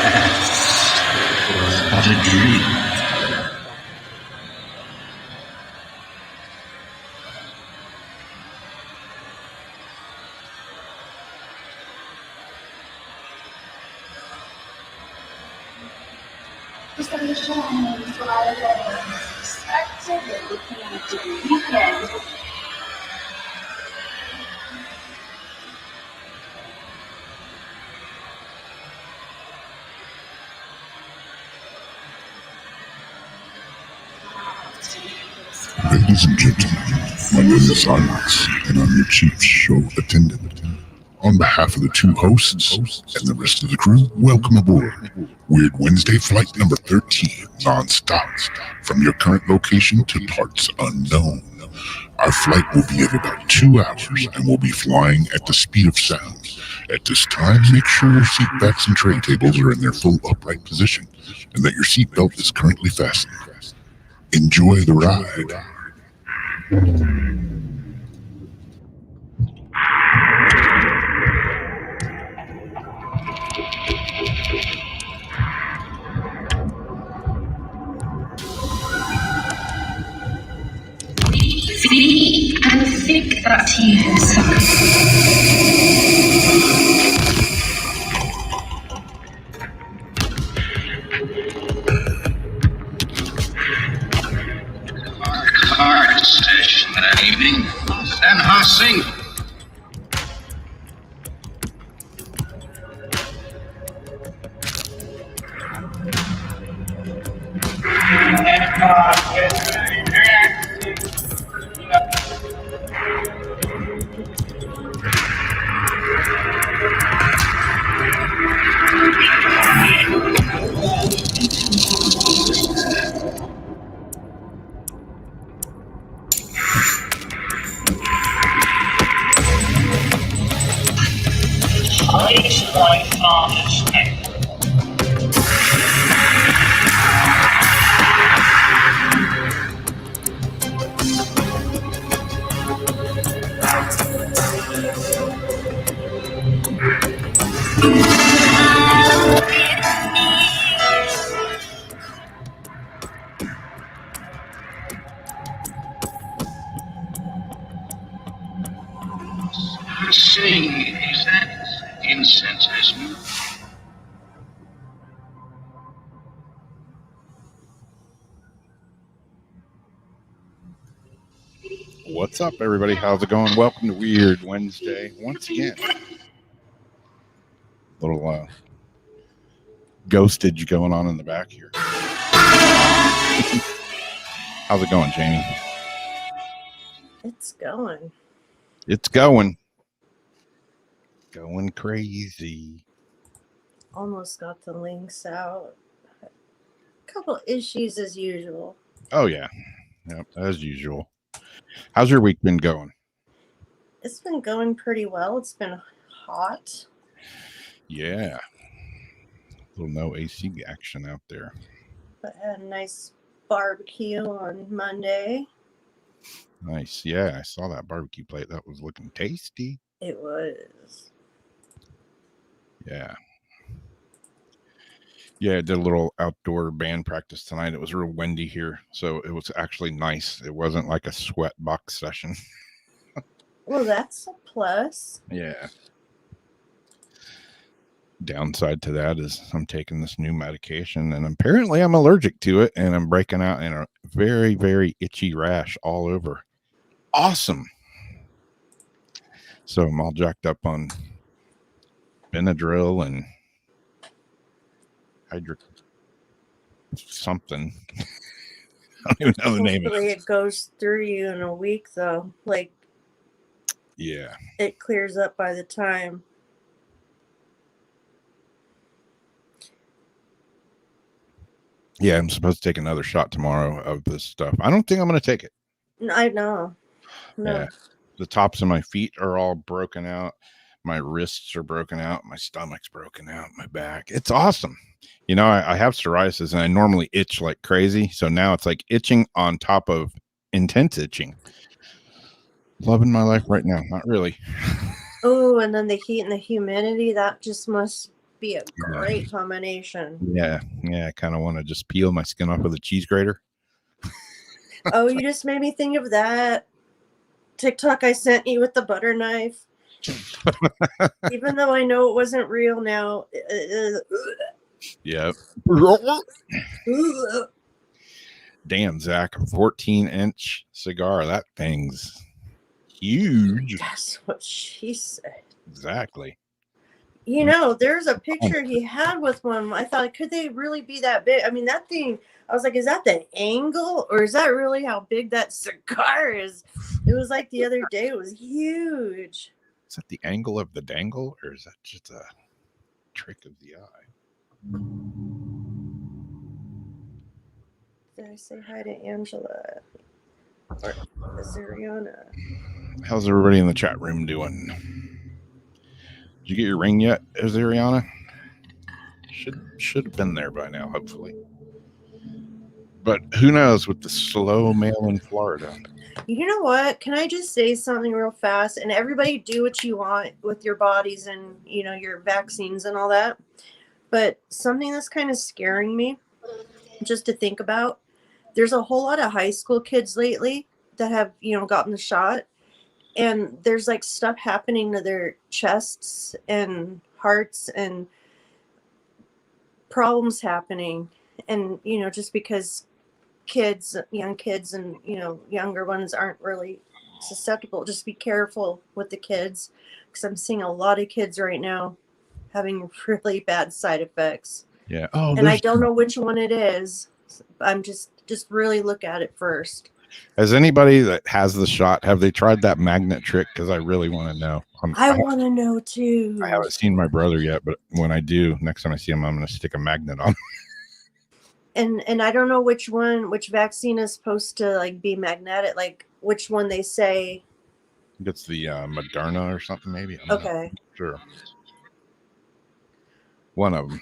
Was but a dream. Ladies and gentlemen, my name is Alex, and I'm your chief show attendant. On behalf of the two hosts and the rest of the crew, welcome aboard Weird Wednesday Flight number 13, non-stop, from your current location to parts unknown. Our flight will be of about 2 hours, and we'll be flying at the speed of sound. At this time, make sure your seat backs and tray tables are in their full upright position, and that your seatbelt is currently fastened. Enjoy the ride. See, I think that he is Card session that evening. Then Hassing. Sing, is that incense as you? What's up, everybody? How's it going? Welcome to Weird Wednesday once again. Little ghostage going on in the back here. How's it going, Jamie? It's going. It's going. Going crazy. Almost got the links out. A couple issues as usual. Oh, yeah. Yep, as usual. How's your week been going? It's been going pretty well. It's been hot. Yeah. A little no AC action out there. But had a nice barbecue on Monday. Nice. Yeah, I saw that barbecue plate. That was looking tasty. It was. Yeah. Yeah, I did a little outdoor band practice tonight. It was real windy here, so it was actually nice. It wasn't like a sweat box session. Well, that's a plus. Yeah. Downside to that is I'm taking this new medication, and apparently I'm allergic to it, and I'm breaking out in a very, very itchy rash all over. Awesome. So I'm all jacked up on Benadryl and something. I don't even know the name of it. Hopefully it goes through you in a week, though. Like, yeah, it clears up by the time. Yeah, I'm supposed to take another shot tomorrow of this stuff. I don't think I'm going to take it. I know. No. Yeah. The tops of my feet are all broken out. My wrists are broken out. My stomach's broken out. My back. It's awesome. You know, I have psoriasis, and I normally itch like crazy. So now it's like itching on top of intense itching. Loving my life right now. Not really. Oh, and then the heat and the humidity, that just must be a great combination. Yeah. I kind of want to just peel my skin off with a cheese grater. Oh, you just made me think of that TikTok I sent you with the butter knife. Even though I know it wasn't real now. Yep. Damn, Zach, a 14-inch cigar. That thing's huge. That's what she said. Exactly. You know, there's a picture he had with one. I thought, could they really be that big? I mean, that thing, I was like, is that the angle? Or is that really how big that cigar is? It was like the other day, it was huge. Is that the angle of the dangle, or is that just a trick of the eye? Did I say hi to Angela? Or Zariana? How's everybody in the chat room doing? Did you get your ring yet, Zariana? Should have been there by now, hopefully. But who knows with the slow mail in Florida. You know what? Can I just say something real fast? And everybody do what you want with your bodies and, you know, your vaccines and all that. But something that's kind of scaring me just to think about, there's a whole lot of high school kids lately that have, you know, gotten the shot. And there's like stuff happening to their chests and hearts and problems happening. And, you know, just because young kids and, you know, younger ones aren't really susceptible, just be careful with the kids, because I'm seeing a lot of kids right now having really bad side effects. Yeah. Oh, and I don't know which one it is. I'm just really look at it first. Has anybody that has the shot, have they tried that magnet trick? Because I really want to know. I want to know too. I haven't seen my brother yet, but when I do, next time I see him, I'm going to stick a magnet on. And I don't know which vaccine is supposed to like be magnetic, like which one they say. I think it's the Moderna or something, maybe. I'm okay. not sure. One of them.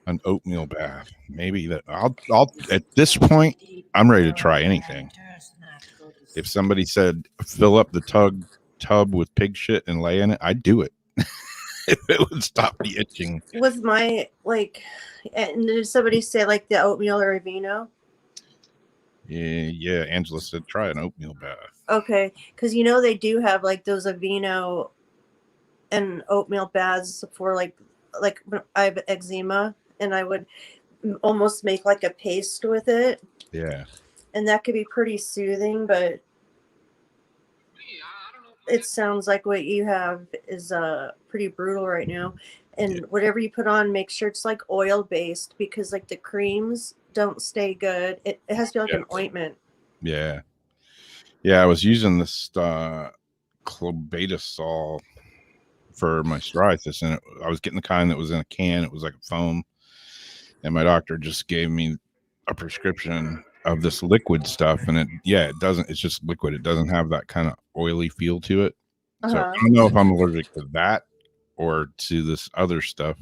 An oatmeal bath. Maybe that I'll at this point, I'm ready to try anything. If somebody said fill up the tub with pig shit and lay in it, I'd do it. If it would stop the itching. With my and did somebody say like the oatmeal or Aveeno? Yeah. Angela said try an oatmeal bath. Okay, because you know they do have like those Aveeno and oatmeal baths for like I have eczema, and I would almost make like a paste with it. Yeah. And that could be pretty soothing, but it sounds like what you have is pretty brutal right now. And whatever you put on, make sure it's like oil based, because like the creams don't stay good. It has to be like an ointment. Yeah. I was using this clobetasol for my psoriasis, and I was getting the kind that was in a can. It was like a foam, and my doctor just gave me a prescription of this liquid stuff, and it doesn't. It's just liquid. It doesn't have that kind of oily feel to it. So I don't know if I'm allergic to that or to this other stuff,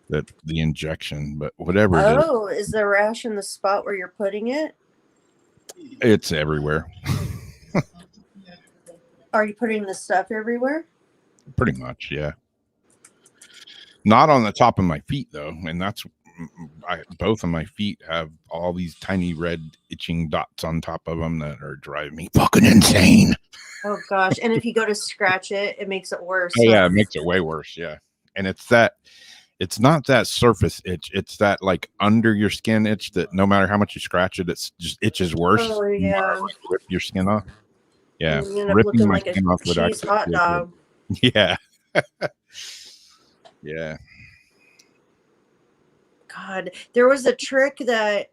that the injection, but whatever it is. Oh, is the rash in the spot where you're putting it? It's everywhere. Are you putting the stuff everywhere? Pretty much, yeah. Not on the top of my feet though, and that's both of my feet have all these tiny red itching dots on top of them that are driving me fucking insane. Oh gosh! And if you go to scratch it, it makes it worse. Oh yeah, it makes it way worse. Yeah, and it's not that surface itch. It's that like under your skin itch that no matter how much you scratch it, it's just itches worse. Oh yeah. Rip your skin off. Yeah, you end up looking like a cheese hot dog. Yeah. Yeah. God, there was a trick that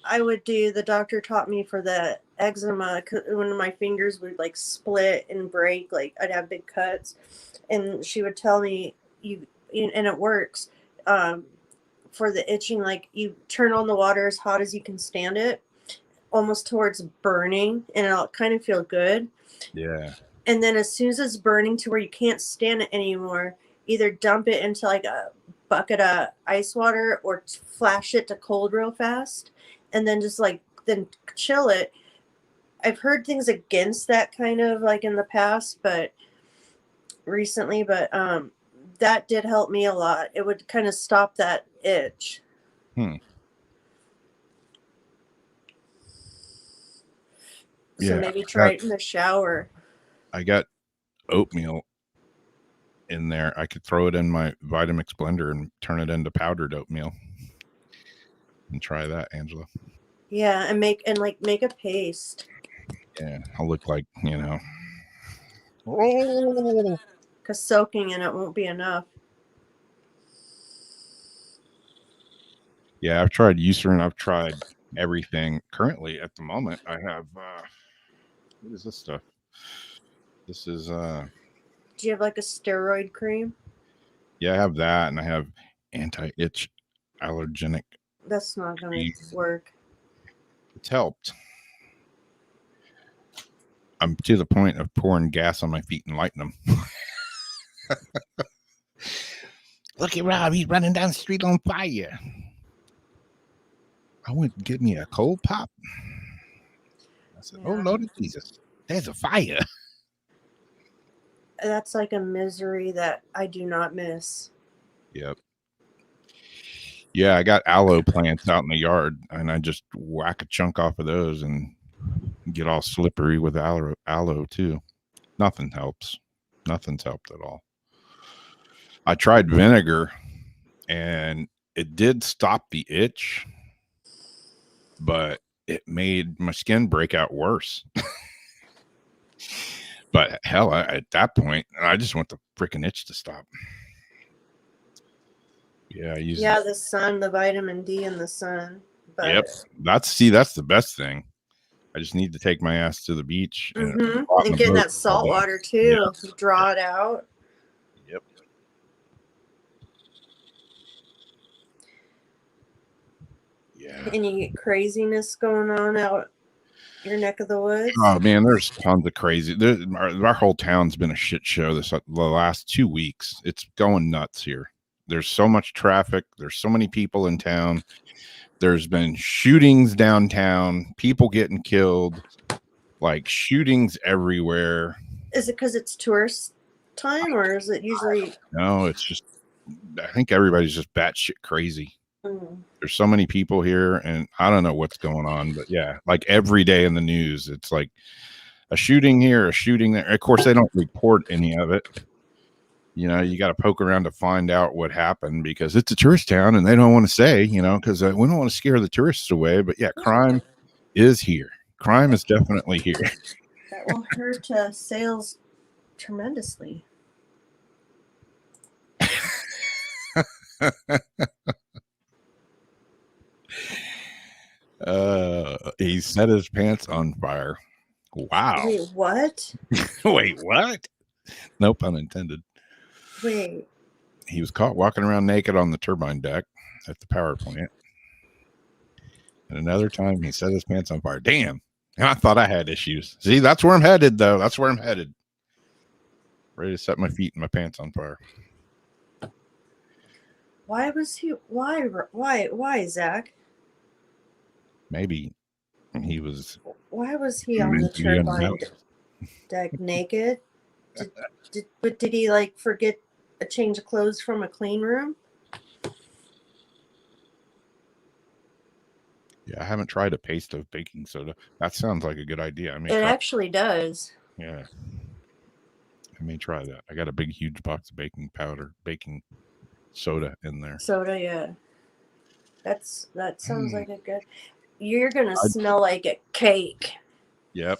I would do. The doctor taught me for the eczema, when my fingers would like split and break, like I'd have big cuts, and she would tell me and it works for the itching. Like you turn on the water as hot as you can stand it, almost towards burning, and it'll kind of feel good. Yeah. And then as soon as it's burning to where you can't stand it anymore, either dump it into like a bucket of ice water or flash it to cold real fast, and then just then chill it. I've heard things against that kind of like in the past, but recently, but that did help me a lot. It would kind of stop that itch. Hmm. So Yeah, maybe try it in the shower. I got oatmeal in there. I could throw it in my Vitamix blender and turn it into powdered oatmeal. And try that, Angela. Yeah, and make a paste. Yeah, I'll look like, Oh, Because soaking in it won't be enough. yeah, I've tried Eucerin. I've tried everything. Currently, at the moment, I have what is this stuff? This is Do you have like a steroid cream? yeah, I have that, and I have anti-itch allergenic. That's not gonna cream. work. It's helped. I'm to the point of pouring gas on my feet and lighting them. Look at Rob, he's running down the street on fire. I went and give me a cold pop. I said, Yeah. "Oh Lord Jesus, there's a fire." That's like a misery that I do not miss. Yep. Yeah, I got aloe plants out in the yard, and I just whack a chunk off of those and get all slippery with aloe too. Nothing helps. Nothing's helped at all. I tried vinegar, and it did stop the itch, but it made my skin break out worse. But hell, at that point, I just want the freaking itch to stop. Yeah, I use the sun, the vitamin D in the sun. But Yep, that's the best thing. I just need to take my ass to the beach and and getting that salt water too. Yeah. Draw it out. Yep. Yeah. Any craziness going on out your neck of the woods? Oh man, there's tons of crazy. Our whole town's been a shit show the last 2 weeks. It's going nuts here. There's so much traffic. There's so many people in town. There's been shootings downtown. People getting killed. Like shootings everywhere. Is it because it's tourist time, or is it usually? No, it's just. I think everybody's just batshit crazy. There's so many people here, and I don't know what's going on, but yeah, like every day in the news, it's like a shooting here, a shooting there. Of course, they don't report any of it. You got to poke around to find out what happened because it's a tourist town, and they don't want to say, because we don't want to scare the tourists away. But yeah, crime is here. Crime is definitely here. That will hurt sales tremendously. He set his pants on fire. Wow. Wait, what? Wait, what? No pun intended. Wait. He was caught walking around naked on the turbine deck at the power plant. And another time he set his pants on fire. Damn. And I thought I had issues. See, that's where I'm headed, though. That's where I'm headed. Ready to set my feet and my pants on fire. Why was he? Why, Zach? Maybe he was. Why was he on the turbine deck naked? Did he like forget a change of clothes from a clean room? Yeah, I haven't tried a paste of baking soda. That sounds like a good idea. It actually does. Yeah. I may try that. I got a big, huge box of baking soda in there. Soda, yeah. That sounds like a good. You're gonna smell like a cake. Yep.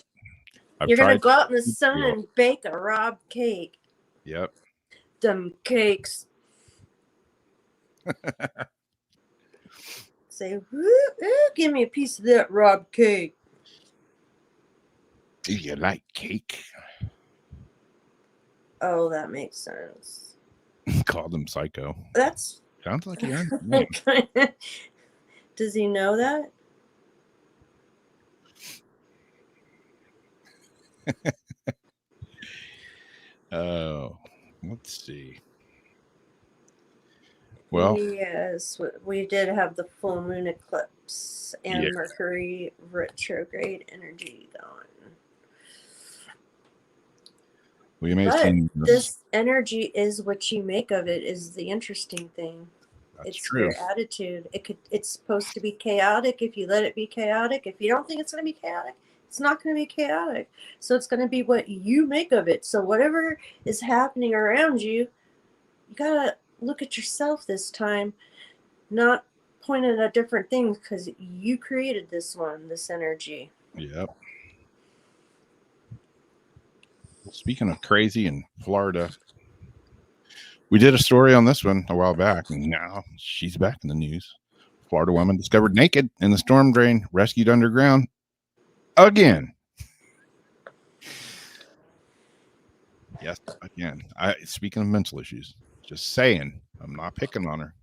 You're gonna go out in the sun and bake a Rob cake. Yep. Them cakes. Say, give me a piece of that Rob cake. Do you like cake? Oh, that makes sense. Called him psycho. That's sounds like you're. Does he know that? Oh, let's see. Well, yes, we did have the full moon eclipse and Mercury retrograde energy going. We may But seem this energy is what you make of it is the interesting thing. that's It's true. your attitude. It's supposed to be chaotic if you let it be chaotic. If you don't think it's going to be chaotic, it's not going to be chaotic. So it's going to be what you make of it. So whatever is happening around you, you got to look at yourself this time, not pointing at different things, because you created this one, this energy. Yep. Speaking of crazy in Florida, we did a story on this one a while back, and now she's back in the news. Florida woman discovered naked in the storm drain, rescued underground again. Yes, again. Speaking of mental issues, just saying, I'm not picking on her.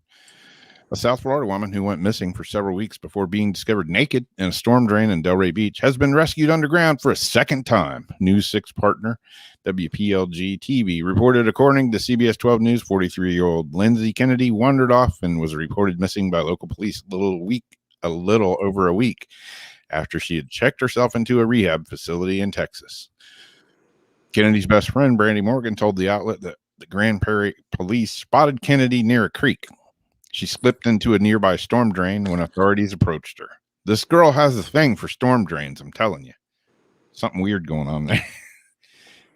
A South Florida woman who went missing for several weeks before being discovered naked in a storm drain in Delray Beach has been rescued underground for a second time. News 6 partner WPLG TV reported, according to CBS 12 News, 43-year-old Lindsay Kennedy wandered off and was reported missing by local police a little over a week after she had checked herself into a rehab facility in Texas. Kennedy's best friend, Brandy Morgan, told the outlet that the Grand Prairie police spotted Kennedy near a creek. She slipped into a nearby storm drain when authorities approached her. This girl has a thing for storm drains, I'm telling you. Something weird going on there.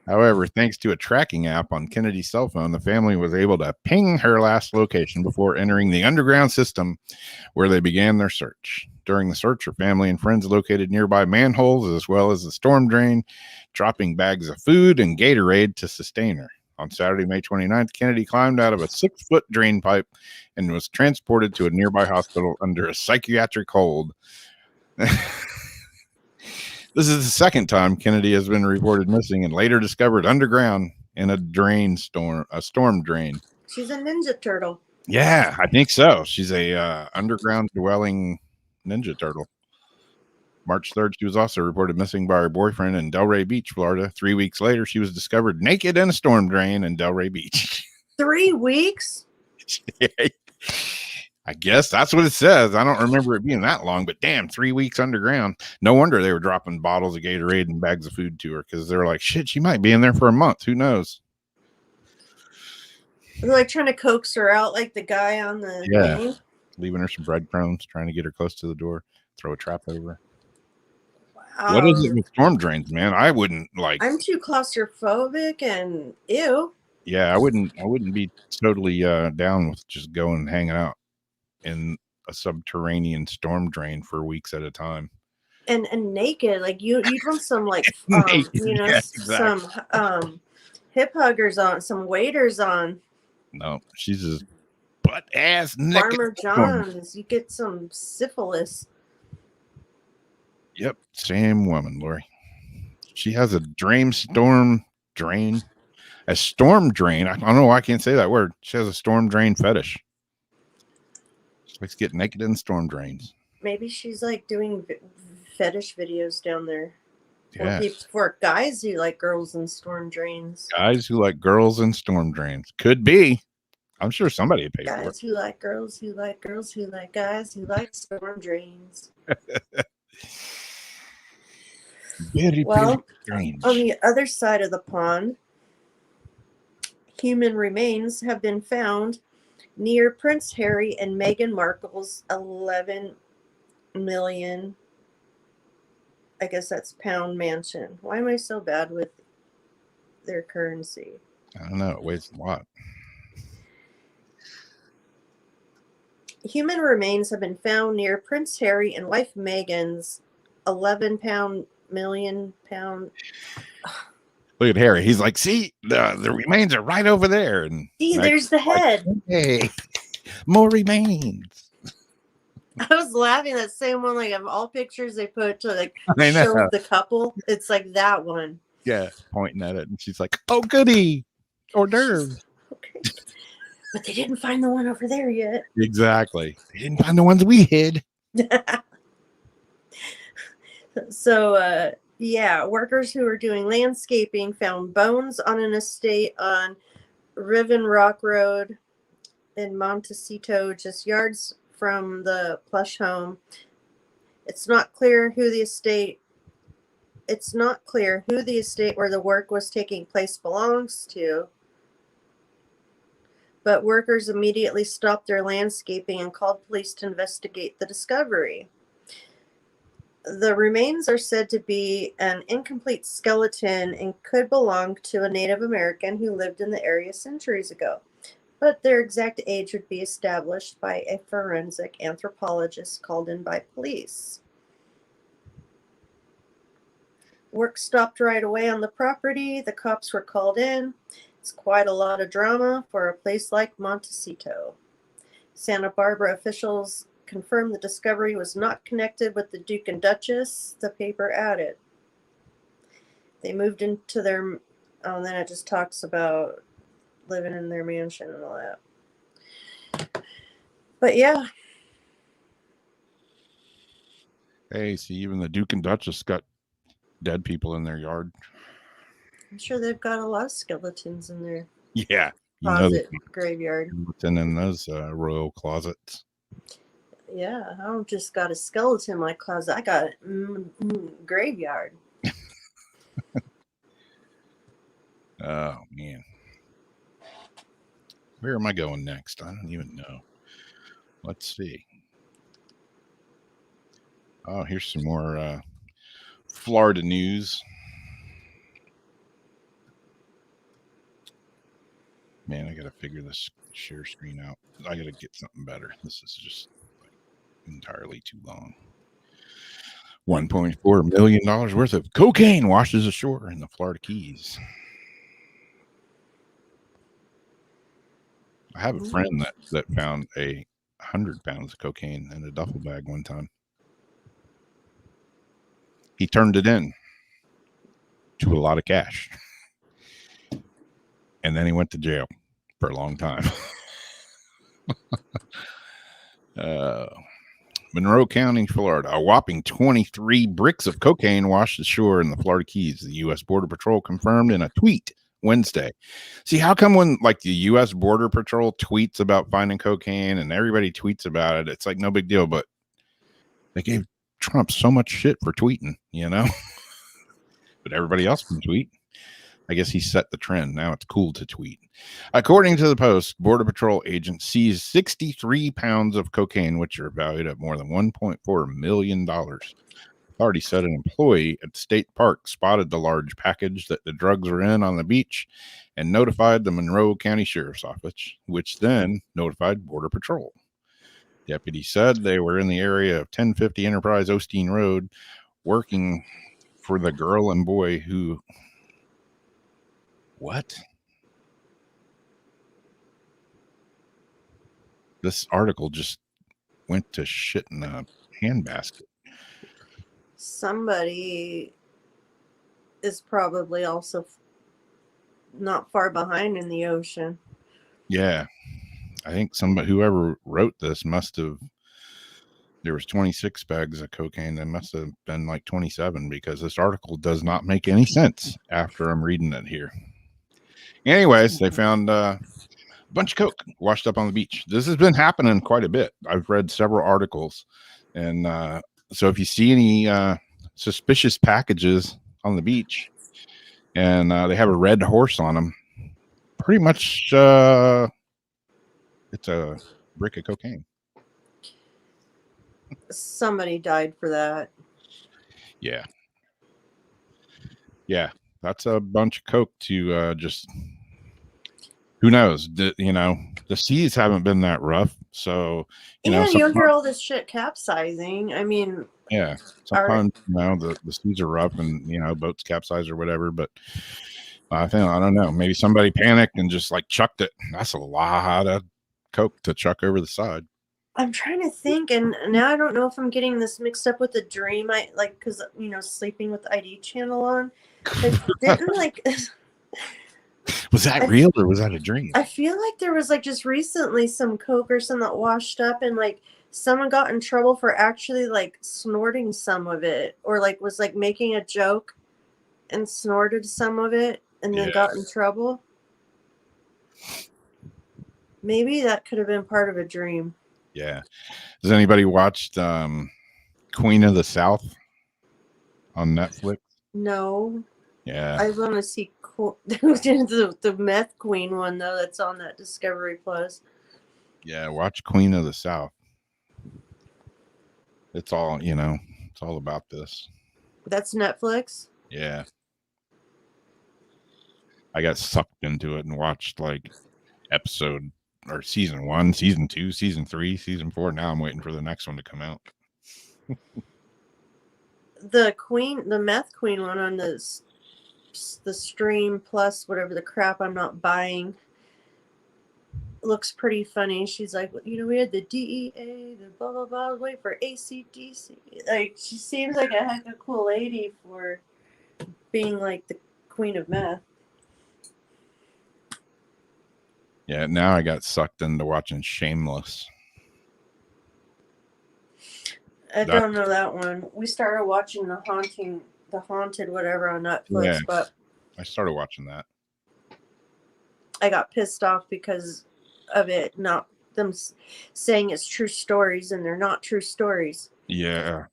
However, thanks to a tracking app on Kennedy's cell phone, the family was able to ping her last location before entering the underground system where they began their search. During the search, her family and friends located nearby manholes as well as the storm drain, dropping bags of food and Gatorade to sustain her. On Saturday, May 29th, Kennedy climbed out of a 6-foot drain pipe and was transported to a nearby hospital under a psychiatric hold. This is the second time Kennedy has been reported missing and later discovered underground in a storm drain. She's a Ninja Turtle. Yeah, I think so. She's a underground dwelling Ninja Turtle. March 3rd, she was also reported missing by her boyfriend in Delray Beach, Florida. 3 weeks later, she was discovered naked in a storm drain in Delray Beach. 3 weeks? I guess that's what it says. I don't remember it being that long, but damn, 3 weeks underground. No wonder they were dropping bottles of Gatorade and bags of food to her, because they were like, shit, she might be in there for a month. Who knows? They're like trying to coax her out like the guy on the thing. Leaving her some breadcrumbs, trying to get her close to the door, throw a trap over. What is it with storm drains, man? I wouldn't like. I'm too claustrophobic and ew. Yeah, I wouldn't be totally down with just going and hanging out in a subterranean storm drain for weeks at a time. And naked, like you'd want some like some hip huggers on, some waders on. No, she's just butt ass naked. Farmer John's, you get some syphilis. Yep, same woman, Lori. She has a storm drain. A storm drain. I don't know why I can't say that word. She has a storm drain fetish. She likes to get naked in storm drains. Maybe she's like doing fetish videos down there. Yeah. For guys who like girls in storm drains. Guys who like girls in storm drains. Could be. I'm sure somebody paid for it. Guys who like girls who like girls who like guys who like storm drains. Very strange. On the other side of the pond, human remains have been found near Prince Harry and Meghan Markle's 11 million, I guess that's pound mansion. Why am I so bad with their currency? I don't know. It weighs a lot. Human remains have been found near Prince Harry and wife Meghan's 11 million pound. Look at Harry. He's like, see, the remains are right over there. And see, there's the head. Like, hey, more remains. I was laughing that same one, like of all pictures they put to like show the couple. It's like that one. Yeah, pointing at it, and she's like, "Oh, goody, hors d'oeuvres." Okay, but they didn't find the one over there yet. Exactly, they didn't find the ones we hid. So, yeah, workers who were doing landscaping found bones on an estate on Riven Rock Road in Montecito, just yards from the plush home. It's not clear who the estate It's not clear who the estate where the work was taking place belongs to, but workers immediately stopped their landscaping and called police to investigate the discovery. The remains are said to be an incomplete skeleton and could belong to a Native American who lived in the area centuries ago, but their exact age would be established by a forensic anthropologist called in by police. Work stopped right away on the property. The cops were called in. It's quite a lot of drama for a place like Montecito. Santa Barbara officials confirmed the discovery was not connected with the Duke and Duchess, the paper added. They moved into their... Oh, and then it just talks about living in their mansion and all that. But yeah. Hey, see, even the Duke and Duchess got dead people in their yard. I'm sure they've got a lot of skeletons in their Yeah. closet, graveyard. And in those royal closets. Yeah, I don't just got a skeleton in my closet. I got graveyard. Oh, man. Where am I going next? I don't even know. Let's see. Oh, here's some more Florida news. Man, I got to figure this share screen out. I got to get something better. This is just entirely too long. $1.4 million worth of cocaine washes ashore in the Florida Keys. I have a friend that found 100 pounds of cocaine in a duffel bag one time. He turned it in to a lot of cash. And then he went to jail for a long time. Monroe County, Florida. A whopping 23 bricks of cocaine washed ashore in the Florida Keys. The U.S. Border Patrol confirmed in a tweet Wednesday. See, how come when like the U.S. Border Patrol tweets about finding cocaine and everybody tweets about it, it's like no big deal, but they gave Trump so much shit for tweeting, you know? But everybody else can tweet. I guess he set the trend. Now it's cool to tweet. According to the Post, Border Patrol agents seized 63 pounds of cocaine, which are valued at more than $1.4 million. Authority said an employee at the state park spotted the large package that the drugs were in on the beach and notified the Monroe County Sheriff's Office, which then notified Border Patrol. Deputy said they were in the area of 1050 Enterprise Osteen Road working for the girl and boy who... What? This article just went to shit in a handbasket. Somebody is probably also not far behind in the ocean. Yeah. I think whoever wrote this must have, there was 26 bags of cocaine. There must have been like 27 because this article does not make any sense after I'm reading it here. Anyways, they found a bunch of coke washed up on the beach. This has been happening quite a bit. I've read several articles. And so if you see any suspicious packages on the beach and they have a red horse on them, pretty much it's a brick of cocaine. Somebody died for that. Yeah. Yeah. That's a bunch of coke to just, who knows? The seas haven't been that rough. So, you'll hear all this shit capsizing. I mean, yeah, sometimes, the seas are rough and, boats capsize or whatever. But I don't know. Maybe somebody panicked and just like chucked it. That's a lot of coke to chuck over the side. I'm trying to think, and now I don't know if I'm getting this mixed up with a dream. I like because sleeping with the ID channel on. Didn't like. Was that real or was that a dream? I feel like there was like just recently some coke or something that washed up, and like someone got in trouble for actually like snorting some of it, or like was like making a joke and snorted some of it, and then got in trouble. Maybe that could have been part of a dream. Yeah. Has anybody watched Queen of the South on Netflix? No, Yeah. I want to see the Meth Queen one though. That's on that Discovery Plus. Yeah. Watch Queen of the South. It's all, it's all about this. That's Netflix. Yeah. I got sucked into it and watched like episode or season 1, season 2, season 3, season 4. Now I'm waiting for the next one to come out. The Meth Queen one on the Stream Plus, whatever the crap I'm not buying, looks pretty funny. She's like, we had the DEA, the blah blah blah, wait for ACDC. Like, she seems like a heck of a cool lady for being like the queen of meth. Yeah, now I got sucked into watching Shameless. I don't know that one. We started watching the Haunted whatever on Netflix, Yeah, but I started watching that. I got pissed off because of it not them saying it's true stories, and they're not true stories. Yeah.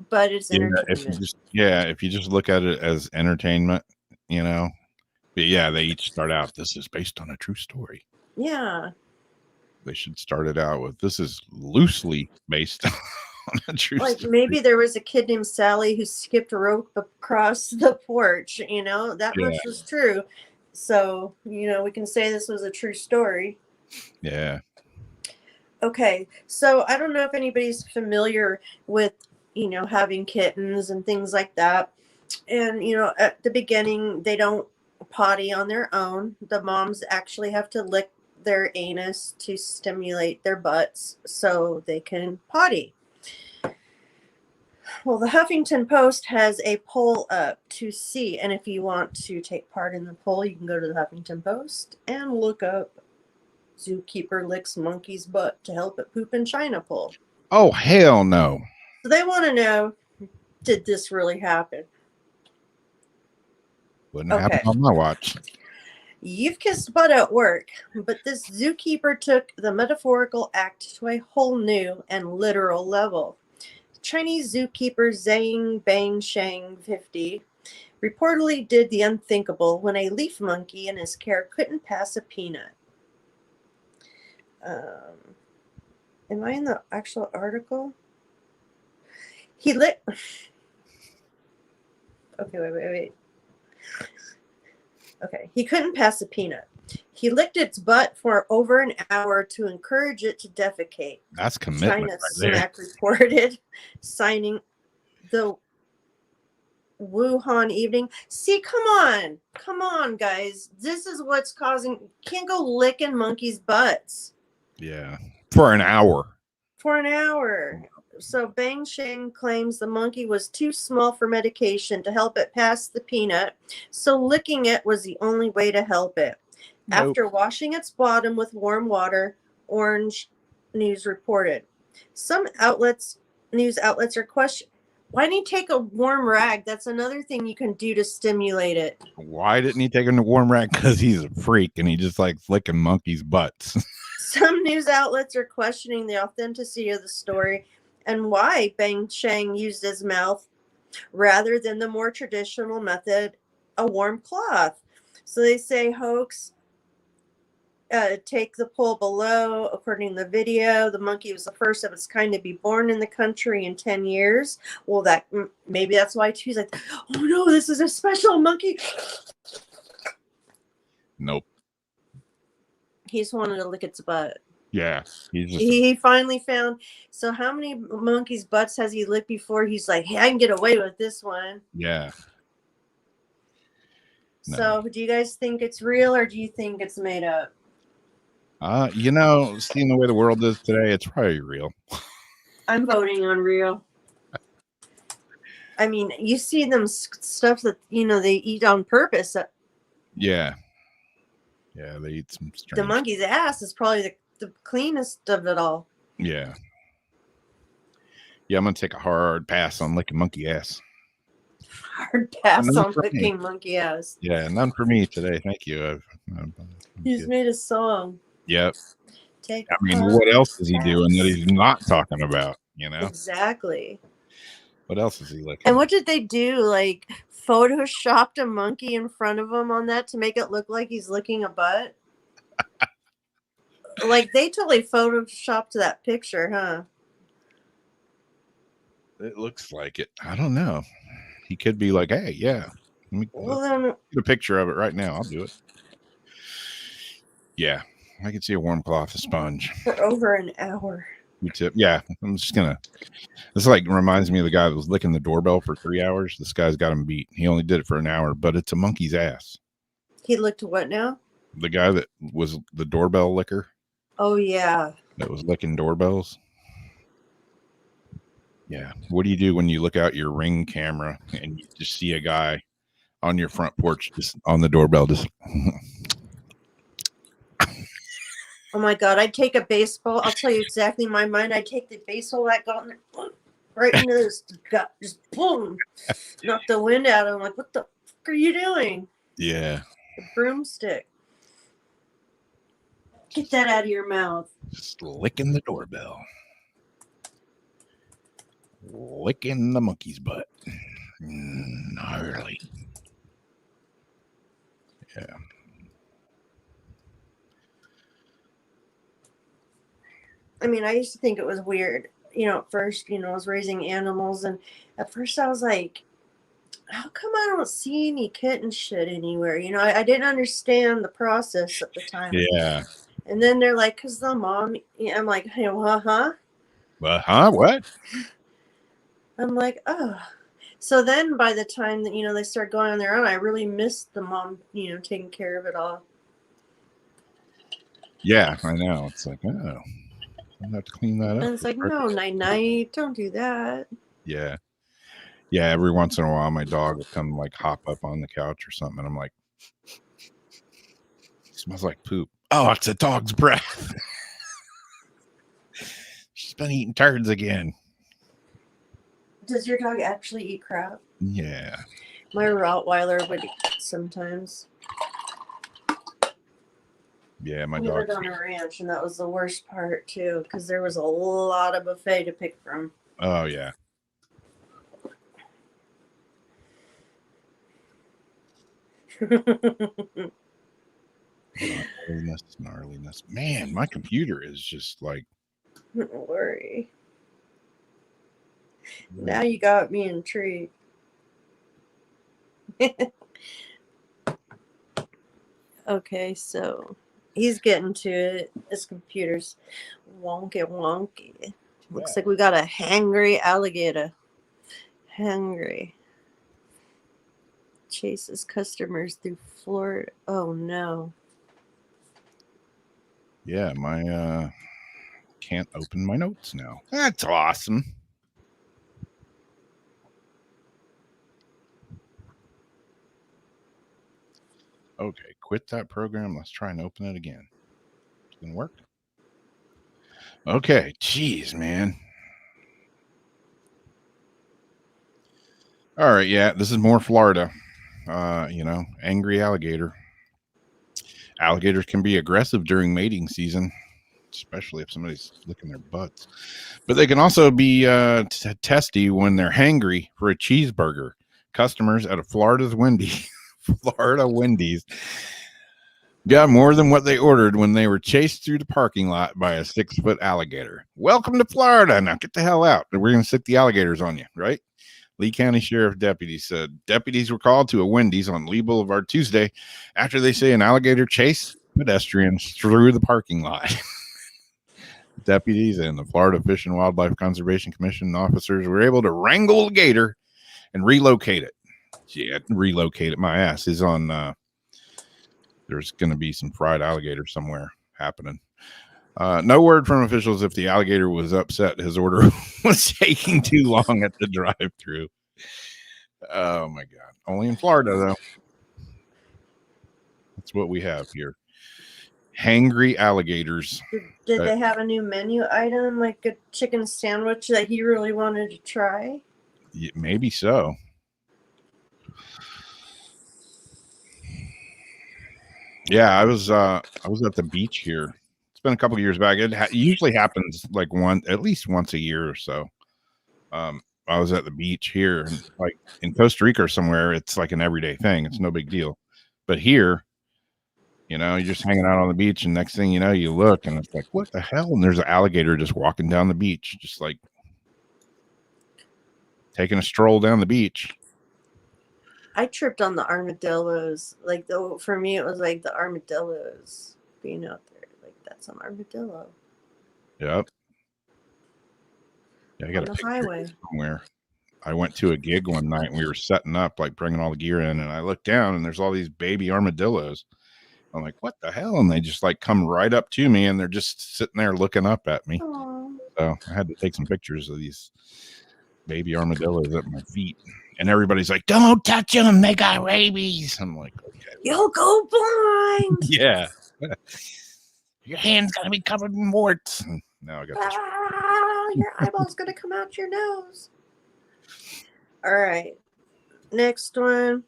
But it's entertainment. If you just look at it as entertainment, But yeah, they each start out, this is based on a true story. Yeah. They should start it out with, this is loosely based on a true story. Like, maybe there was a kid named Sally who skipped a rope across the porch, that much was true. So, we can say this was a true story. Yeah. Okay. So I don't know if anybody's familiar with, having kittens and things like that. And, at the beginning, they don't potty on their own. The moms actually have to lick their anus to stimulate their butts so they can potty. Well, the Huffington Post has a poll up to see, and if you want to take part in the poll, you can go to the Huffington Post and look up Zookeeper licks monkey's butt to help it poop in China poll. Oh, hell no. So they want to know, did this really happen? Wouldn't happen on my watch. You've kissed butt at work, but this zookeeper took the metaphorical act to a whole new and literal level. Chinese zookeeper Zhang Bang Shang 50 reportedly did the unthinkable when a leaf monkey in his care couldn't pass a peanut. Am I in the actual article? Okay, wait. Okay, he couldn't pass a peanut. He licked its butt for over an hour to encourage it to defecate. That's commitment. China right Smack reported, signing the Wuhan Evening. See, come on, guys. This is what's causing. Can't go licking monkeys' butts. Yeah, for an hour. So Bang Sheng claims the monkey was too small for medication to help it pass the peanut, so licking it was the only way to help it. Nope. After washing its bottom with warm water, Orange News reported. Some news outlets are questioning, why didn't he take a warm rag? That's another thing you can do to stimulate it. Why didn't he take a warm rag? Because he's a freak and he just likes licking monkeys' butts. Some news outlets are questioning the authenticity of the story and why Bang Sheng used his mouth rather than the more traditional method, a warm cloth. So they say hoax. Take the poll below. According to the video, the monkey was the first of its kind to be born in the country in 10 years. Well, maybe that's why he's like, oh no, this is a special monkey. Nope. He just wanted to lick its butt. Yeah. He finally found. So how many monkeys' butts has he licked before? He's like, hey, I can get away with this one. Yeah. No. So do you guys think it's real or do you think it's made up? Seeing the way the world is today, it's probably real. I'm voting on real. I mean, you see them stuff that, they eat on purpose. Yeah. Yeah, they eat some strange. The monkey's ass is probably the cleanest of it all. Yeah. Yeah, I'm going to take a hard pass on licking monkey ass. Hard pass on licking monkey ass. Yeah, none for me today. Thank you. He's made a song. Yep. What else is he doing that he's not talking about, Exactly. What else is he licking? And what did they do? Like, photoshopped a monkey in front of him on that to make it look like he's licking a butt? Like, they totally photoshopped that picture, huh? It looks like it. I don't know. He could be like, hey, yeah. Well, Let's then, get a picture of it right now. I'll do it. Yeah. I can see a warm cloth, a sponge. for over an hour. Q-tip. Yeah. I'm just going to. This like reminds me of the guy that was licking the doorbell for 3 hours. This guy's got him beat. He only did it for an hour, but it's a monkey's ass. He looked what now? The guy that was the doorbell licker. Oh, yeah. That was licking doorbells. Yeah. What do you do when you look out your Ring camera and you just see a guy on your front porch, just on the doorbell, just Oh my God, I'd take a baseball. I'll tell you exactly my mind. I'd take the baseball that got in there, right into his gut, just boom, knock the wind out of him. Like, what the fuck are you doing? yeah, The broomstick. Get that out of your mouth. just licking the doorbell, licking the monkey's butt. Gnarly. Yeah. I mean, I used to think it was weird. At first, I was raising animals, and at first I was like, how come I don't see any kitten shit anywhere? I didn't understand the process at the time. Yeah. And then they're like, because the mom, I'm like, hey, huh? What? I'm like, oh. So then by the time that, they start going on their own, I really missed the mom, taking care of it all. Yeah, I know. It's like, oh, I have to clean that up. And it's like, no, night, don't do that. Yeah. Yeah, every once in a while, my dog will come like hop up on the couch or something. And I'm like, it smells like poop. Oh, it's a dog's breath. She's been eating turds again. Does your dog actually eat crap? Yeah. My Rottweiler would eat sometimes. Yeah, my We dog. lived on a ranch, and that was the worst part, too, because there was a lot of buffet to pick from. Oh, yeah. Gnarliness. Man, my computer is just like. Don't worry. Now you got me intrigued. Okay, so he's getting to it. His computer's wonky. Looks like we got a hangry alligator. Hungry. Chases customers through Florida. Oh no. Yeah, my can't open my notes now. That's awesome. Okay, quit that program. Let's try and open it again. Didn't work. Okay, jeez, man. All right, yeah, this is more Florida. Angry alligator. Alligators can be aggressive during mating season, especially if somebody's licking their butts. But they can also be testy when they're hangry for a cheeseburger. Customers at a Florida Wendy's got more than what they ordered when they were chased through the parking lot by a 6-foot alligator. Welcome to Florida. Now get the hell out. We're going to stick the alligators on you, right? Lee County Sheriff deputies said deputies were called to a Wendy's on Lee Boulevard Tuesday after they say an alligator chased pedestrians through the parking lot. Deputies and the Florida Fish and Wildlife Conservation Commission officers were able to wrangle the gator and relocate it. Yeah, relocate it. My ass is on. There's going to be some fried alligator somewhere happening. No word from officials if the alligator was upset his order was taking too long at the drive-thru. Oh my God! Only in Florida, though. That's what we have here. Hangry alligators. Did they have a new menu item, like a chicken sandwich that he really wanted to try? Yeah, maybe so. Yeah, I was at the beach here. It's been a couple of years back. It usually happens like at least once a year or so. I was at the beach here, and like in Costa Rica or somewhere, it's like an everyday thing. It's no big deal. But here, you know, you're just hanging out on the beach, and next thing you know, you look, and it's like, what the hell? And there's an alligator just walking down the beach, just like taking a stroll down the beach. I tripped on the armadillos. Like, for me, it was like the armadillos being out there. Like, that's an armadillo Yep. Yeah, I got on a the picture highway. somewhere. I went to a gig one night, and we were setting up, like bringing all the gear in, and I looked down, and there's all these baby armadillos. I'm like, what the hell? And they just like come right up to me, and they're just sitting there looking up at me. Aww. So I had to take some pictures of these baby armadillos at my feet. And everybody's like, don't touch them. They got rabies. I'm like, okay. You'll go blind. Yeah. Your hand's going to be covered in warts. And now I got this. Your eyeball's going to come out your nose. All right. Next one.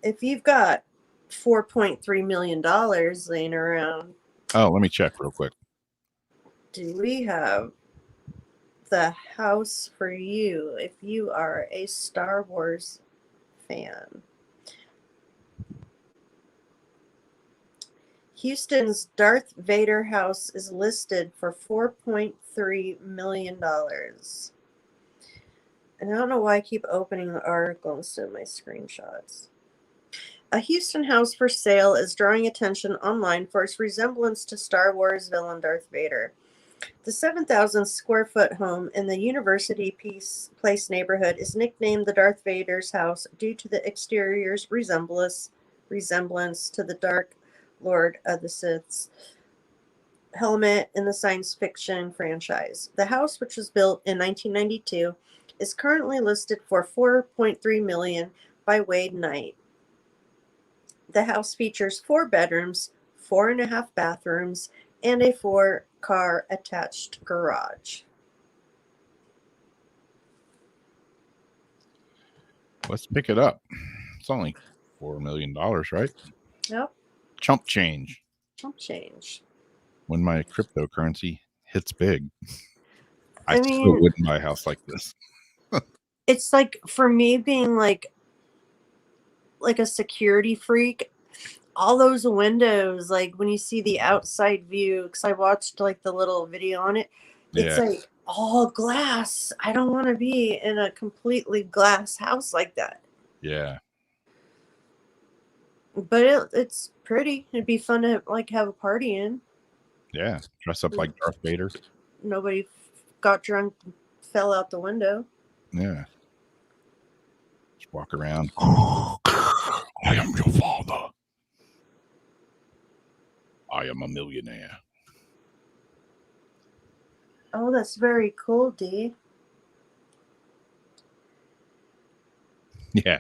If you've got $4.3 million laying around. Oh, let me check real quick. Do we have the house for you if you are a Star Wars fan? Houston's Darth Vader house is listed for $4.3 million. And I don't know why I keep opening the article instead of my screenshots. A Houston house for sale is drawing attention online for its resemblance to Star Wars villain Darth Vader. The 7,000 square foot home in the University Place neighborhood is nicknamed the Darth Vader's house due to the exterior's resemblance to the Dark Lord of the Sith's helmet in the science fiction franchise. The house, which was built in 1992, is currently listed for $4.3 million by Wade Knight. The house features 4 bedrooms, 4.5 bathrooms, and a 4-car attached garage. Let's pick it up. It's only $4 million, right? Yep. Chump change. Chump change. When my cryptocurrency hits big, I still mean, wouldn't buy a house like this. It's like, for me being like a security freak, all those windows, like when you see the outside view, because I watched like the little video on it, it's like all glass. I don't want to be in a completely glass house like that. Yeah. But it's pretty. It'd be fun to like have a party in. Yeah. Dress up like Darth Vader. Nobody got drunk and fell out the window. Yeah. Just walk around. I am your father. I am a millionaire. Oh, that's very cool, D. Yeah.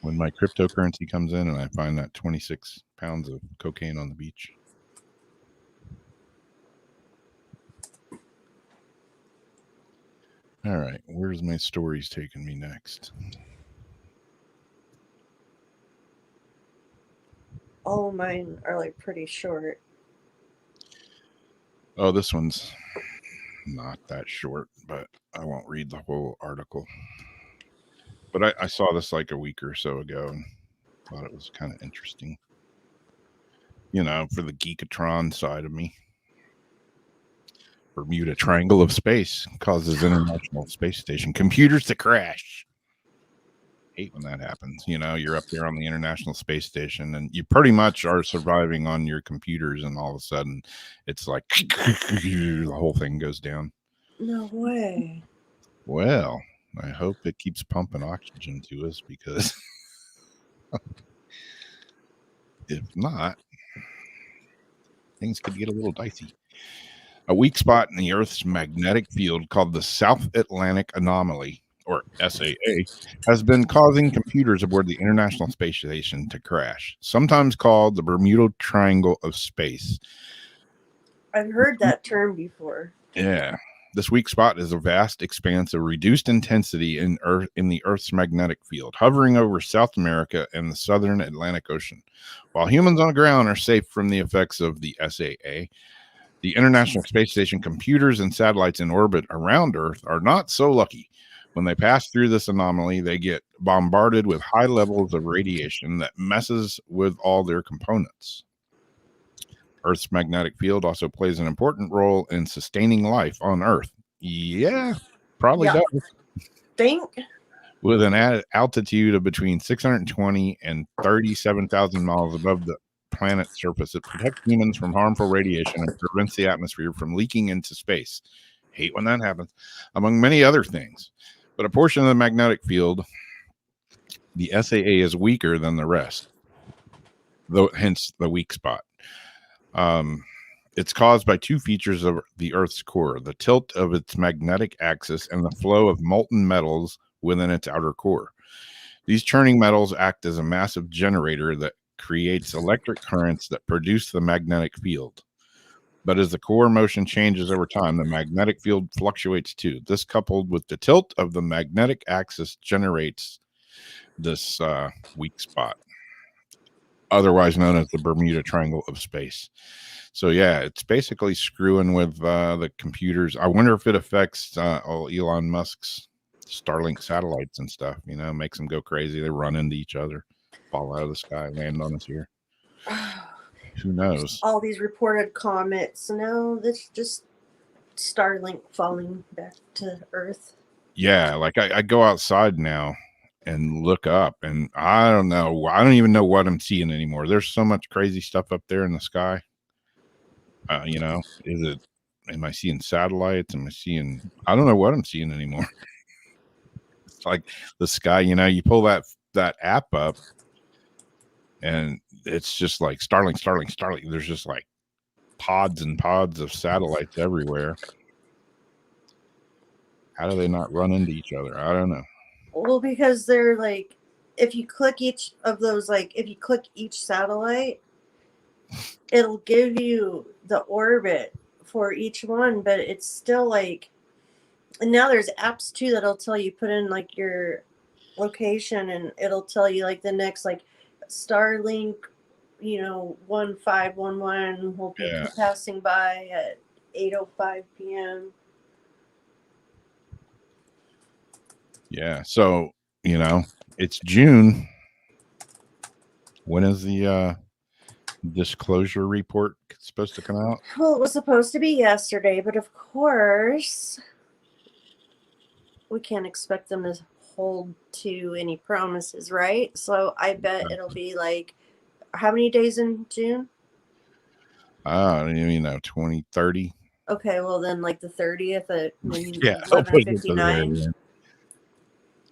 When my cryptocurrency comes in and I find that 26 pounds of cocaine on the beach. All right. Where's my stories taking me next? All of mine are like pretty short. Oh, this one's not that short, but I won't read the whole article. But I saw this like a week or so ago and thought it was kind of interesting. You know, for the geekatron side of me. Bermuda Triangle of Space causes International Space Station computers to crash. Hate when that happens. You know, you're up there on the International Space Station and you pretty much are surviving on your computers, and all of a sudden it's like the whole thing goes down. No way. Well, I hope it keeps pumping oxygen to us, because if not, things could get a little dicey. A weak spot in the Earth's magnetic field called the South Atlantic Anomaly, or SAA, has been causing computers aboard the International Space Station to crash, sometimes called the Bermuda Triangle of Space. I've heard that term before. Yeah. This weak spot is a vast expanse of reduced intensity in the Earth's magnetic field, hovering over South America and the southern Atlantic Ocean. While humans on the ground are safe from the effects of the SAA, The International Space Station computers and satellites in orbit around Earth are not so lucky. When they pass through this anomaly, they get bombarded with high levels of radiation that messes with all their components. Earth's magnetic field also plays an important role in sustaining life on Earth. Yeah, probably Yeah. does. Think. With an altitude of between 620 and 37,000 miles above the planet's surface, it protects humans from harmful radiation and prevents the atmosphere from leaking into space. Hate when that happens, among many other things. But a portion of the magnetic field, the SAA, is weaker than the rest, though hence the weak spot. It's caused by two features of the Earth's core: the tilt of its magnetic axis and the flow of molten metals within its outer core. These churning metals act as a massive generator that creates electric currents that produce the magnetic field. But as the core motion changes over time, the magnetic field fluctuates too. This, coupled with the tilt of the magnetic axis, generates this weak spot, otherwise known as the Bermuda Triangle of space. So yeah, it's basically screwing with the computers. I wonder if it affects Elon Musk's Starlink satellites and stuff. You know, makes them go crazy. They run into each other, fall out of the sky, land on us here. Who knows? All these reported comets. No, that's just Starlink falling back to Earth. Yeah, like I go outside now and look up, and I don't know. I don't even know what I'm seeing anymore. There's so much crazy stuff up there in the sky. You know, am I seeing satellites? I don't know what I'm seeing anymore. It's like the sky, you know, you pull that app up and it's just like Starlink. There's just like pods and pods of satellites everywhere. How do they not run into each other? I don't know. Well, because they're like, if you click each of those, like if you click each satellite, it'll give you the orbit for each one, but it's still like, and now there's apps too that'll tell you, put in like your location and it'll tell you like the next, like Starlink, 1511 will be passing by at 8:05 p.m. Yeah, so it's June. When is the disclosure report supposed to come out? Well, it was supposed to be yesterday, but of course we can't expect them to hold to any promises, right? So I bet it'll be like, how many days in June? 2030. Okay, well then like the 30th at Yeah, 11:59.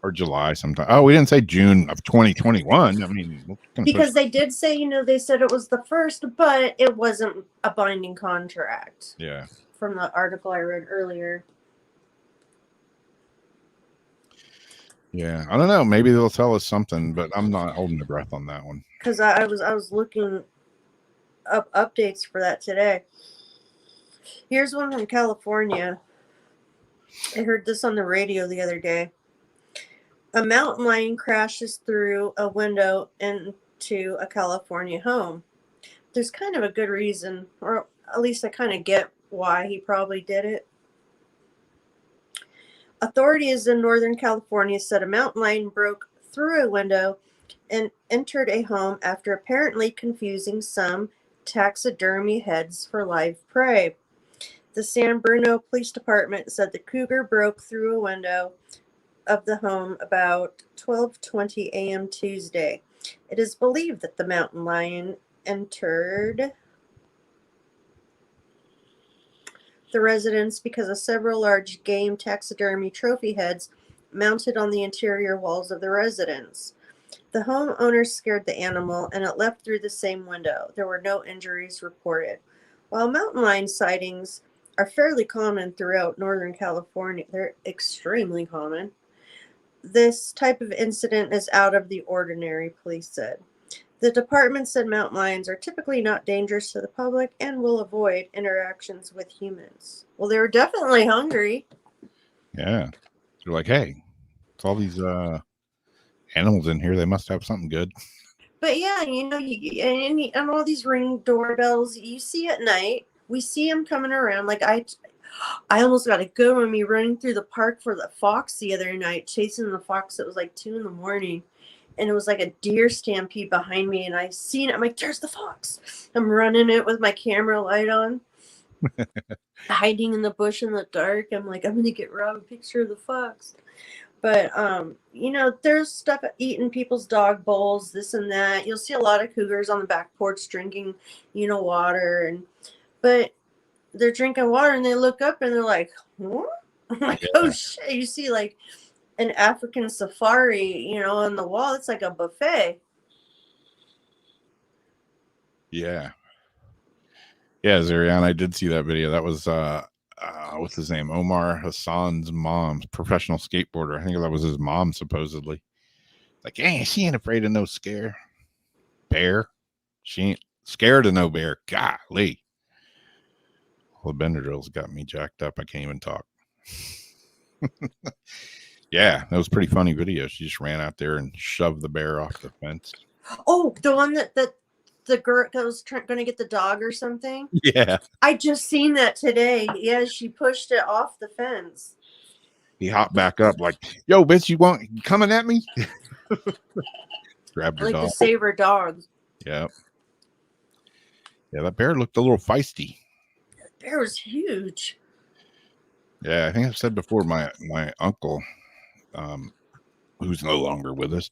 Or July sometime. Oh, we didn't say June of 2021. I mean, because they did say, they said it was the first, but it wasn't a binding contract. Yeah. From the article I read earlier. Yeah, I don't know. Maybe they'll tell us something, but I'm not holding my breath on that one. Because I was looking up updates for that today. Here's one from California. I heard this on the radio the other day. A mountain lion crashes through a window into a California home. There's kind of a good reason, or at least I kind of get why he probably did it. Authorities in Northern California said a mountain lion broke through a window and entered a home after apparently confusing some taxidermy heads for live prey. The San Bruno Police Department said the cougar broke through a window of the home about 12:20 a.m. Tuesday. It is believed that the mountain lion entered the residence because of several large game taxidermy trophy heads mounted on the interior walls of the residence. The homeowner scared the animal and it left through the same window. There were no injuries reported. While mountain lion sightings are fairly common throughout Northern California, they're extremely common. This type of incident is out of the ordinary, police said. The department said mountain lions are typically not dangerous to the public and will avoid interactions with humans. Well, they were definitely hungry. Yeah. They're like, hey, it's all these animals in here. They must have something good. But yeah, and all these Ring doorbells you see at night, we see him coming around. Like I almost got a good one. Me running through the park for the fox the other night, chasing the fox. It was like 2 a.m. And it was like a deer stampede behind me. And I seen it. I'm like, there's the fox. I'm running it with my camera light on, hiding in the bush in the dark. I'm like, I'm going to get Rob a picture of the fox. But, you know, there's stuff eating people's dog bowls, this and that. You'll see a lot of cougars on the back porch drinking, you know, water. But they're drinking water and they look up and they're like, what? I'm like, oh shit. You see like an African safari, you know, on the wall. It's like a buffet. Yeah. Yeah, Zarian, I did see that video. That was what's his name? Omar Hassan's mom, professional skateboarder. I think that was his mom, supposedly. Like, hey, she ain't afraid of no bear. She ain't scared of no bear. Golly. Well, the Benadryl's got me jacked up. I can't even talk. Yeah, that was pretty funny video. She just ran out there and shoved the bear off the fence. Oh, the one that the girl that was going to get the dog or something. Yeah. I just seen that today. Yeah, she pushed it off the fence. He hopped back up like, yo, bitch, you coming at me? Grabbed her like dog. to save her dog. Yep. Yeah, that bear looked a little feisty. That bear was huge. Yeah, I think I've said before, my uncle, who's no longer with us,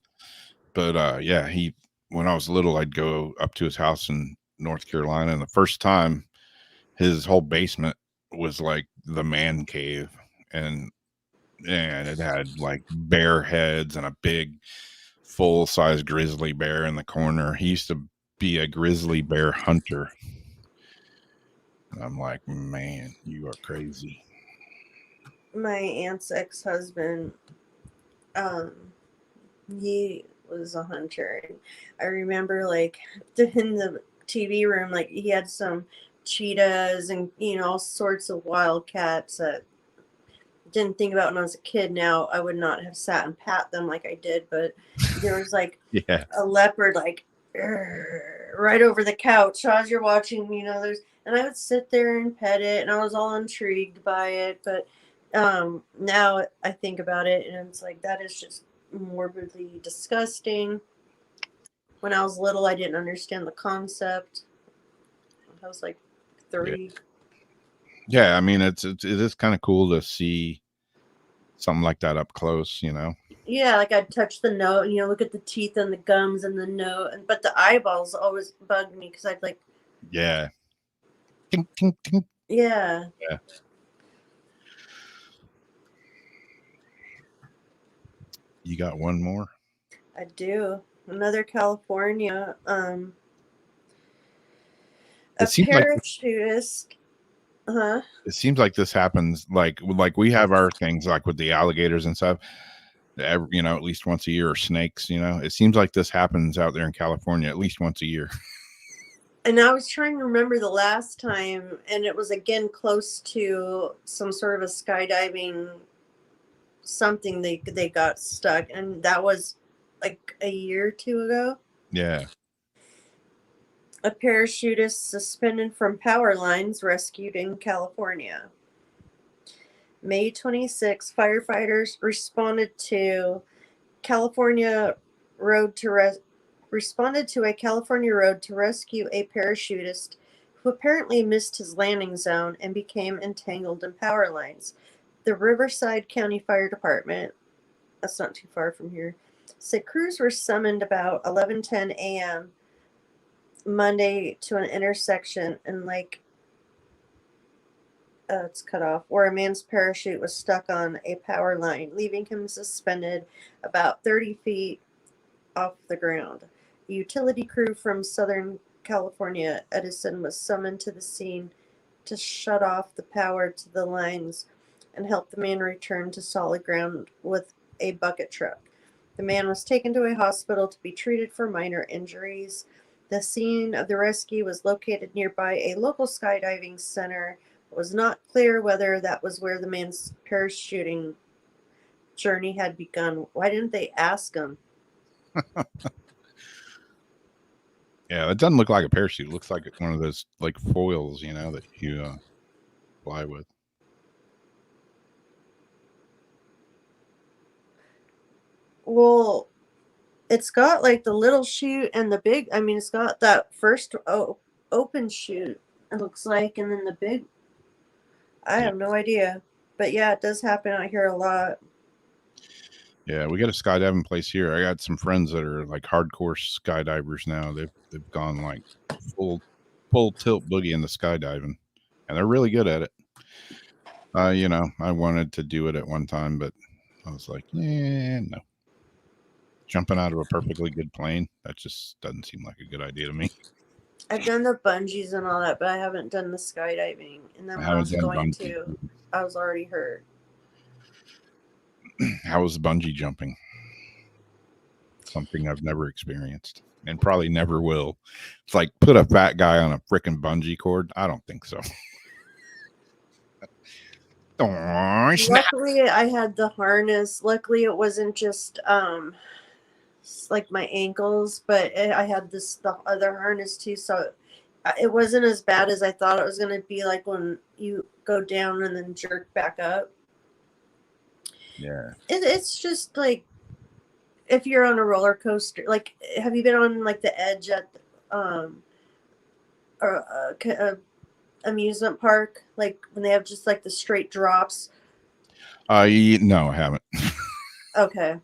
but yeah, when I was little, I'd go up to his house in North Carolina, and the first time, his whole basement was like the man cave, and it had like bear heads and a big full-size grizzly bear in the corner. He used to be a grizzly bear hunter. And I'm like, man, you are crazy. My aunt's ex-husband, he was a hunter. And I remember like in the TV room, like he had some cheetahs and, you know, all sorts of wildcats that didn't think about when I was a kid. Now I would not have sat and pat them like I did, but there was like Yeah. a leopard like right over the couch as you're watching, you know, and I would sit there and pet it and I was all intrigued by it. But now I think about it and it's like, that is just morbidly disgusting. When I was little, I didn't understand the concept. I was like 3. Yeah, I mean, it is kind of cool to see something like that up close, you know. Yeah, like I'd touch the nose, you know, look at the teeth and the gums and the nose, but the eyeballs always bugged me because I'd like. Yeah. Tink, tink, tink. Yeah. Yeah. You got one more? I do. Another California. A parachutist. It seems like this happens like we have our things like with the alligators and stuff, you know, at least once a year, or snakes, you know. It seems like this happens out there in California at least once a year. And I was trying to remember the last time, and it was again close to some sort of a skydiving something. They got stuck, and that was like a year or 2 ago. Yeah. A parachutist suspended from power lines rescued in California. May 26, firefighters responded to a California road to rescue a parachutist who apparently missed his landing zone and became entangled in power lines. The Riverside County Fire Department, that's not too far from here, said crews were summoned about 11:10 a.m. Monday to an intersection in it's cut off, where a man's parachute was stuck on a power line, leaving him suspended about 30 feet off the ground. A utility crew from Southern California, Edison, was summoned to the scene to shut off the power to the lines and help the man return to solid ground with a bucket truck. The man was taken to a hospital to be treated for minor injuries. The scene of the rescue was located nearby a local skydiving center. It was not clear whether that was where the man's parachuting journey had begun. Why didn't they ask him? Yeah, it doesn't look like a parachute. It looks like one of those like foils, you know, that you fly with. Well, it's got like the little chute and the big. I mean, it's got that first open chute. It looks like, and then the big. I Yeah. have no idea, but yeah, it does happen out here a lot. Yeah, we got a skydiving place here. I got some friends that are like hardcore skydivers now. They've gone like full tilt boogie in the skydiving, and they're really good at it. You know, I wanted to do it at one time, but I was like, yeah, no. Jumping out of a perfectly good plane, that just doesn't seem like a good idea to me. I've done the bungees and all that, but I haven't done the skydiving. And then I when I haven't was done going bungee. to, I was already hurt. How was bungee jumping? Something I've never experienced and probably never will. It's like put a fat guy on a freaking bungee cord. I don't think so. Oh, snap. Luckily, I had the harness. Luckily, it wasn't just like my ankles, but I had the other harness too, so it wasn't as bad as I thought it was going to be. Like when you go down and then jerk back up. Yeah. It's just like if you're on a roller coaster. Like, have you been on like the edge at or a amusement park? Like when they have just like the straight drops. No, I haven't. Okay.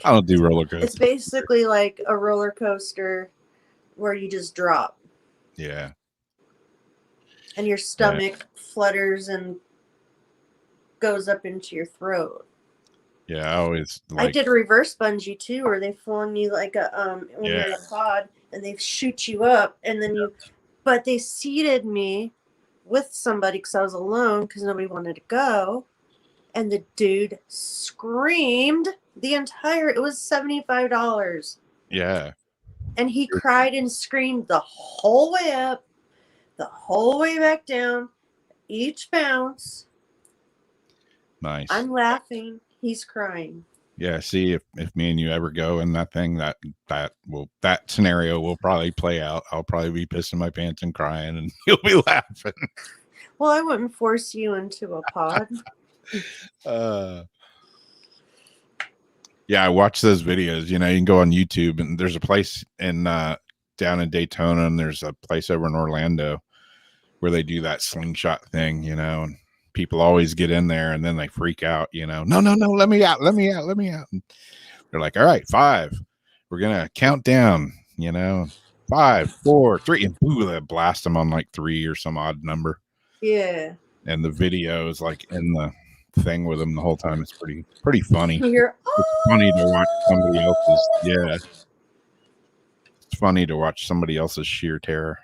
I don't do roller coasters. It's basically like a roller coaster where you just drop. Yeah. And your stomach flutters and goes up into your throat. Yeah, I always I did reverse bungee too, where they flung you like a when you're in a pod and they shoot you up and then but they seated me with somebody because I was alone because nobody wanted to go, and the dude screamed it was $75. Yeah. And he cried and screamed the whole way up, the whole way back down, each bounce. Nice. I'm laughing. He's crying. Yeah. See, if me and you ever go in that thing, that scenario will probably play out. I'll probably be pissing my pants and crying, and you'll be laughing. Well, I wouldn't force you into a pod. Yeah, I watch those videos. You know, you can go on YouTube, and there's a place in down in Daytona, and there's a place over in Orlando where they do that slingshot thing. You know, and people always get in there, and then they freak out. You know, no, let me out. And they're like, all right, 5. We're gonna count down. You know, 5, 4, 3, and boo, they blast them on like 3 or some odd number. Yeah. And the video is like in the thing with them the whole time. It's pretty funny. It's funny to watch somebody else's. Yeah, it's funny to watch somebody else's sheer terror.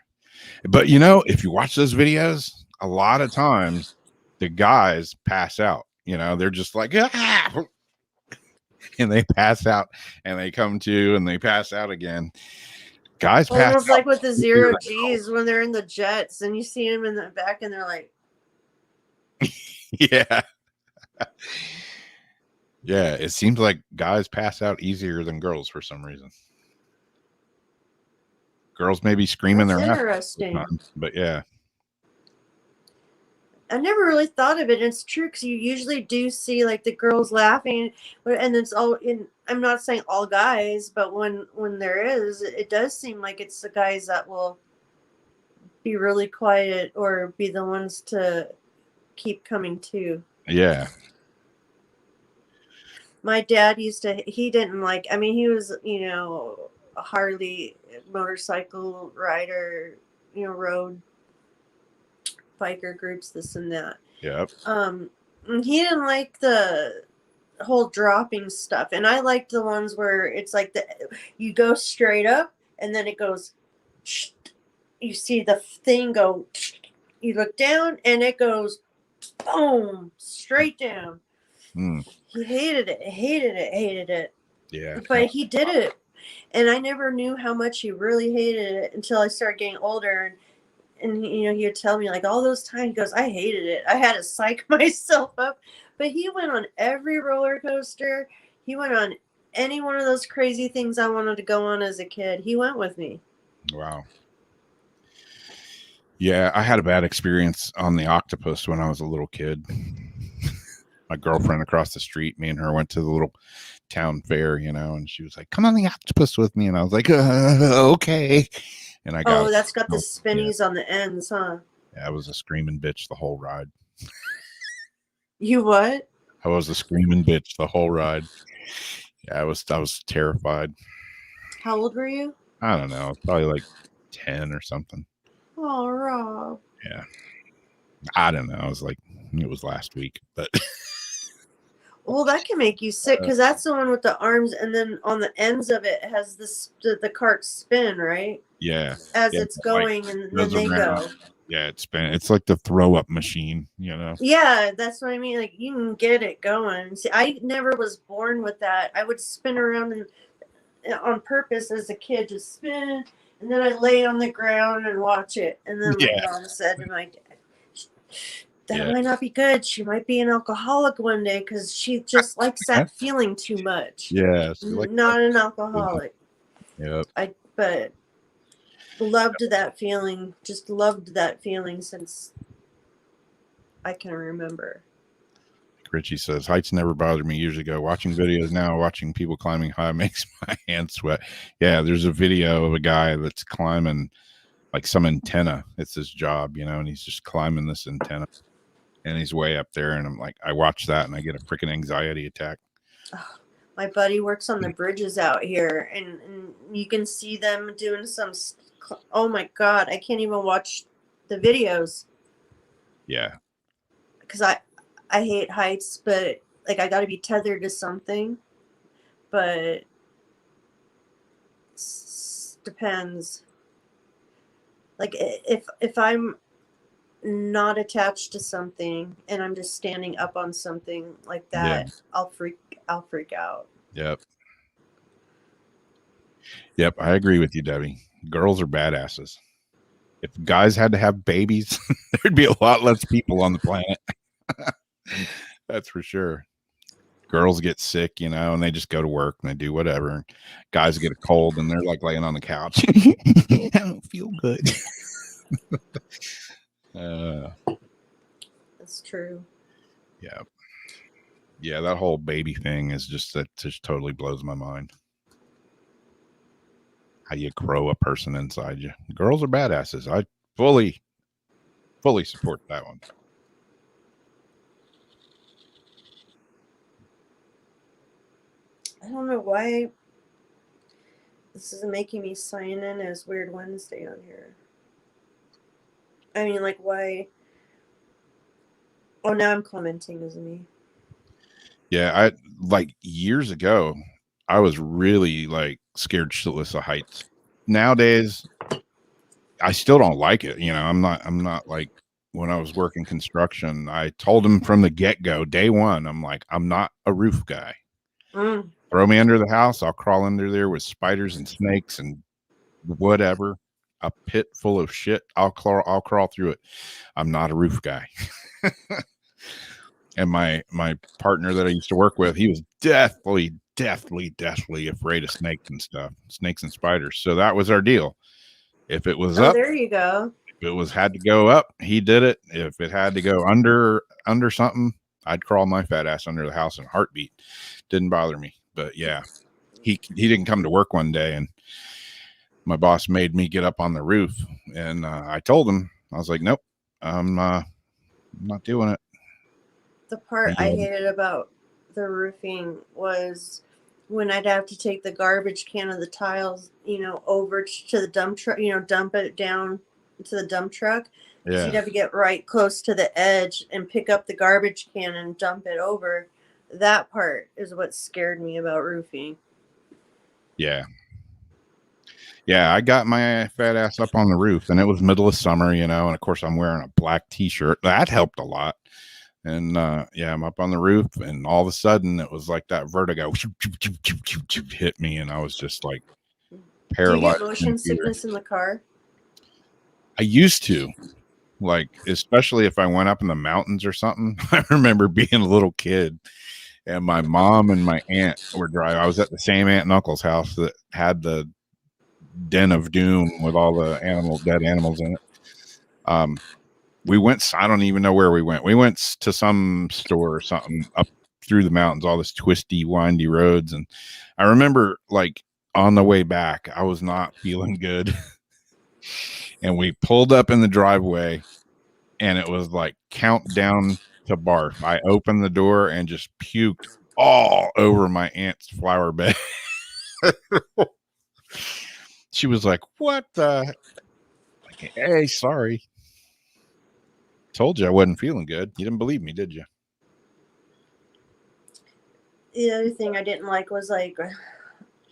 But you know, if you watch those videos, a lot of times the guys pass out. You know, they're just like, ah! And they pass out, and they come to, and they pass out again. Guys pass almost out like with the 0 G's when they're in the jets and you see them in the back and they're like, yeah. Yeah, it seems like guys pass out easier than girls for some reason. Girls may be screaming that's their ass interesting. off, but yeah. I never really thought of it. It's true because you usually do see like the girls laughing, and it's all in. I'm not saying all guys, but when there is, it does seem like it's the guys that will be really quiet or be the ones to keep coming to. Yeah. My dad he didn't like, I mean, he was, a Harley motorcycle rider, road biker groups, this and that. Yep. He didn't like the whole dropping stuff. And I liked the ones where it's like you go straight up and then it goes, you see the thing go, you look down and it goes, boom, straight down. He hated it. Yeah. But he did it. And I never knew how much he really hated it until I started getting older. And he would tell me like all those times, he goes, I hated it. I had to psych myself up. But he went on every roller coaster. He went on any one of those crazy things I wanted to go on as a kid. He went with me. Wow. Yeah, I had a bad experience on the octopus when I was a little kid. My girlfriend across the street, me and her went to the little town fair, and she was like, "Come on the octopus with me," and I was like, "Okay." And I got Oh, that's got the yeah, spinnies on the ends, huh? I was a screaming bitch the whole ride. You what? I was a screaming bitch the whole ride. Yeah, I was terrified. How old were you? I don't know, probably like 10 or something. Oh, Rob. Yeah, I don't know. It was last week, but Well, that can make you sick because that's the one with the arms, and then on the ends of it has the cart spin, right? yeah, As yeah, it's like going, and then goes they around. go. Yeah, it's like the throw up machine, Yeah, that's what I mean. Like you can get it going. See, I never was born with that. I would spin around and on purpose as a kid, just spin, and then I lay on the ground and watch it. And then my Yeah, mom said to my dad, "That yeah, might not be good. She might be an alcoholic one day because she just likes that feeling too much." yeah. So like, Not an alcoholic. yep. But loved that feeling. Just loved that feeling since I can remember. Richie says heights never bothered me years ago. Watching videos now, watching people climbing high makes my hands sweat. Yeah, there's a video of a guy that's climbing like some antenna. It's his job, and he's just climbing this antenna, and he's way up there. And I'm like, I watch that and I get a freaking anxiety attack. Oh, my buddy works on the bridges out here, and you can see them doing some. Oh my God, I can't even watch the videos. Yeah, because I hate heights, but like I got to be tethered to something. But depends. Like if I'm not attached to something and I'm just standing up on something like that, I'll freak out. Yep. I agree with you, Debbie. Girls are badasses. If guys had to have babies, there'd be a lot less people on the planet. That's for sure. Girls get sick, and they just go to work and they do whatever. Guys get a cold and they're like laying on the couch. I don't feel good. That's true. Yeah, that whole baby thing is just totally blows my mind. How you grow a person inside you. Girls are badasses. I fully support that one. I don't know why this is making me sign in as Weird Wednesday on here. I mean, like, why? Oh, now I'm commenting as me. Yeah, I like years ago, I was really like scared shitless of heights. Nowadays, I still don't like it. I'm not like when I was working construction, I told him from the get-go, day one, I'm like, I'm not a roof guy. Throw me under the house, I'll crawl under there with spiders and snakes and whatever. A pit full of shit, I'll crawl through it. I'm not a roof guy. And my partner that I used to work with, he was deathly afraid of snakes and spiders. So that was our deal. If it was up, there you go. If it had to go up, he did it. If it had to go under something, I'd crawl my fat ass under the house in a heartbeat. Didn't bother me. But yeah, he didn't come to work one day, and my boss made me get up on the roof, and I told him, I was like, nope, I'm not doing it. The part I hated about the roofing was when I'd have to take the garbage can of the tiles, over to the dump truck, dump it down to the dump truck. Yeah. So you'd have to get right close to the edge and pick up the garbage can and dump it over. That part is what scared me about roofing. Yeah. Yeah, I got my fat ass up on the roof, and it was middle of summer, and of course I'm wearing a black t-shirt. That helped a lot. And I'm up on the roof, and all of a sudden it was like that vertigo hit me, and I was just like paralyzed. Do you get motion sickness in the car? I used to, like, especially if I went up in the mountains or something. I remember being a little kid, and my mom and my aunt were driving. I was at the same aunt and uncle's house that had the den of doom with all the dead animals in it. We went, I don't even know where we went. We went to some store or something up through the mountains, all this twisty, windy roads. And I remember like on the way back, I was not feeling good. And we pulled up in the driveway and it was like countdown to barf. I opened the door and just puked all over my aunt's flower bed. She was like, "What the?" Like, hey, sorry. Told you I wasn't feeling good. You didn't believe me, did you? The other thing I didn't like was like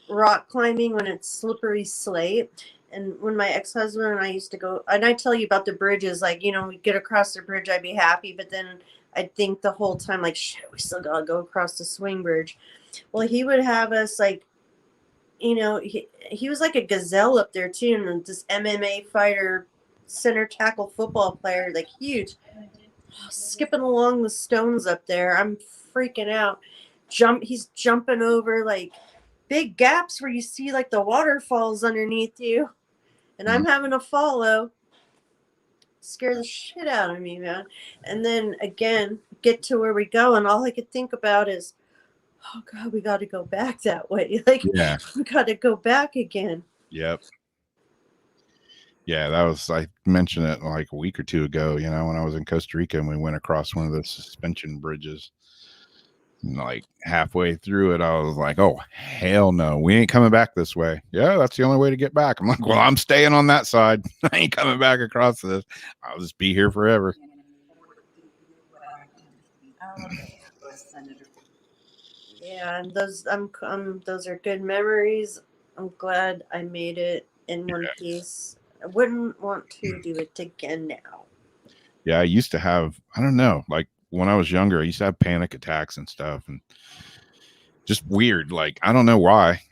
rock climbing when it's slippery slate. And when my ex-husband and I used to go, and I tell you about the bridges, like, we get across the bridge, I'd be happy. But then I'd think the whole time, like, shit, we still got to go across the swing bridge. Well, he would have us, like, he was like a gazelle up there, too. And this MMA fighter, center tackle football player, like, huge. Skipping along the stones up there. I'm freaking out. He's jumping over, like, big gaps where you see, like, the waterfalls underneath you. And I'm having to follow. Scare the shit out of me, man. And then again, get to where we go, and all I could think about is, oh God, we got to go back that way. Like, Yeah. we got to go back again. Yep. Yeah, I mentioned it like a week or two ago, when I was in Costa Rica and we went across one of the suspension bridges. And like halfway through it, I was like, oh, hell no, we ain't coming back this way. Yeah, that's the only way to get back. I'm like, well, I'm staying on that side. I ain't coming back across this. I'll just be here forever. Yeah, and those those are good memories. I'm glad I made it in one piece. I wouldn't want to do it again now. Yeah, I used to have, I don't know, like when I was younger, I used to have panic attacks and stuff, and just weird. Like, I don't know why,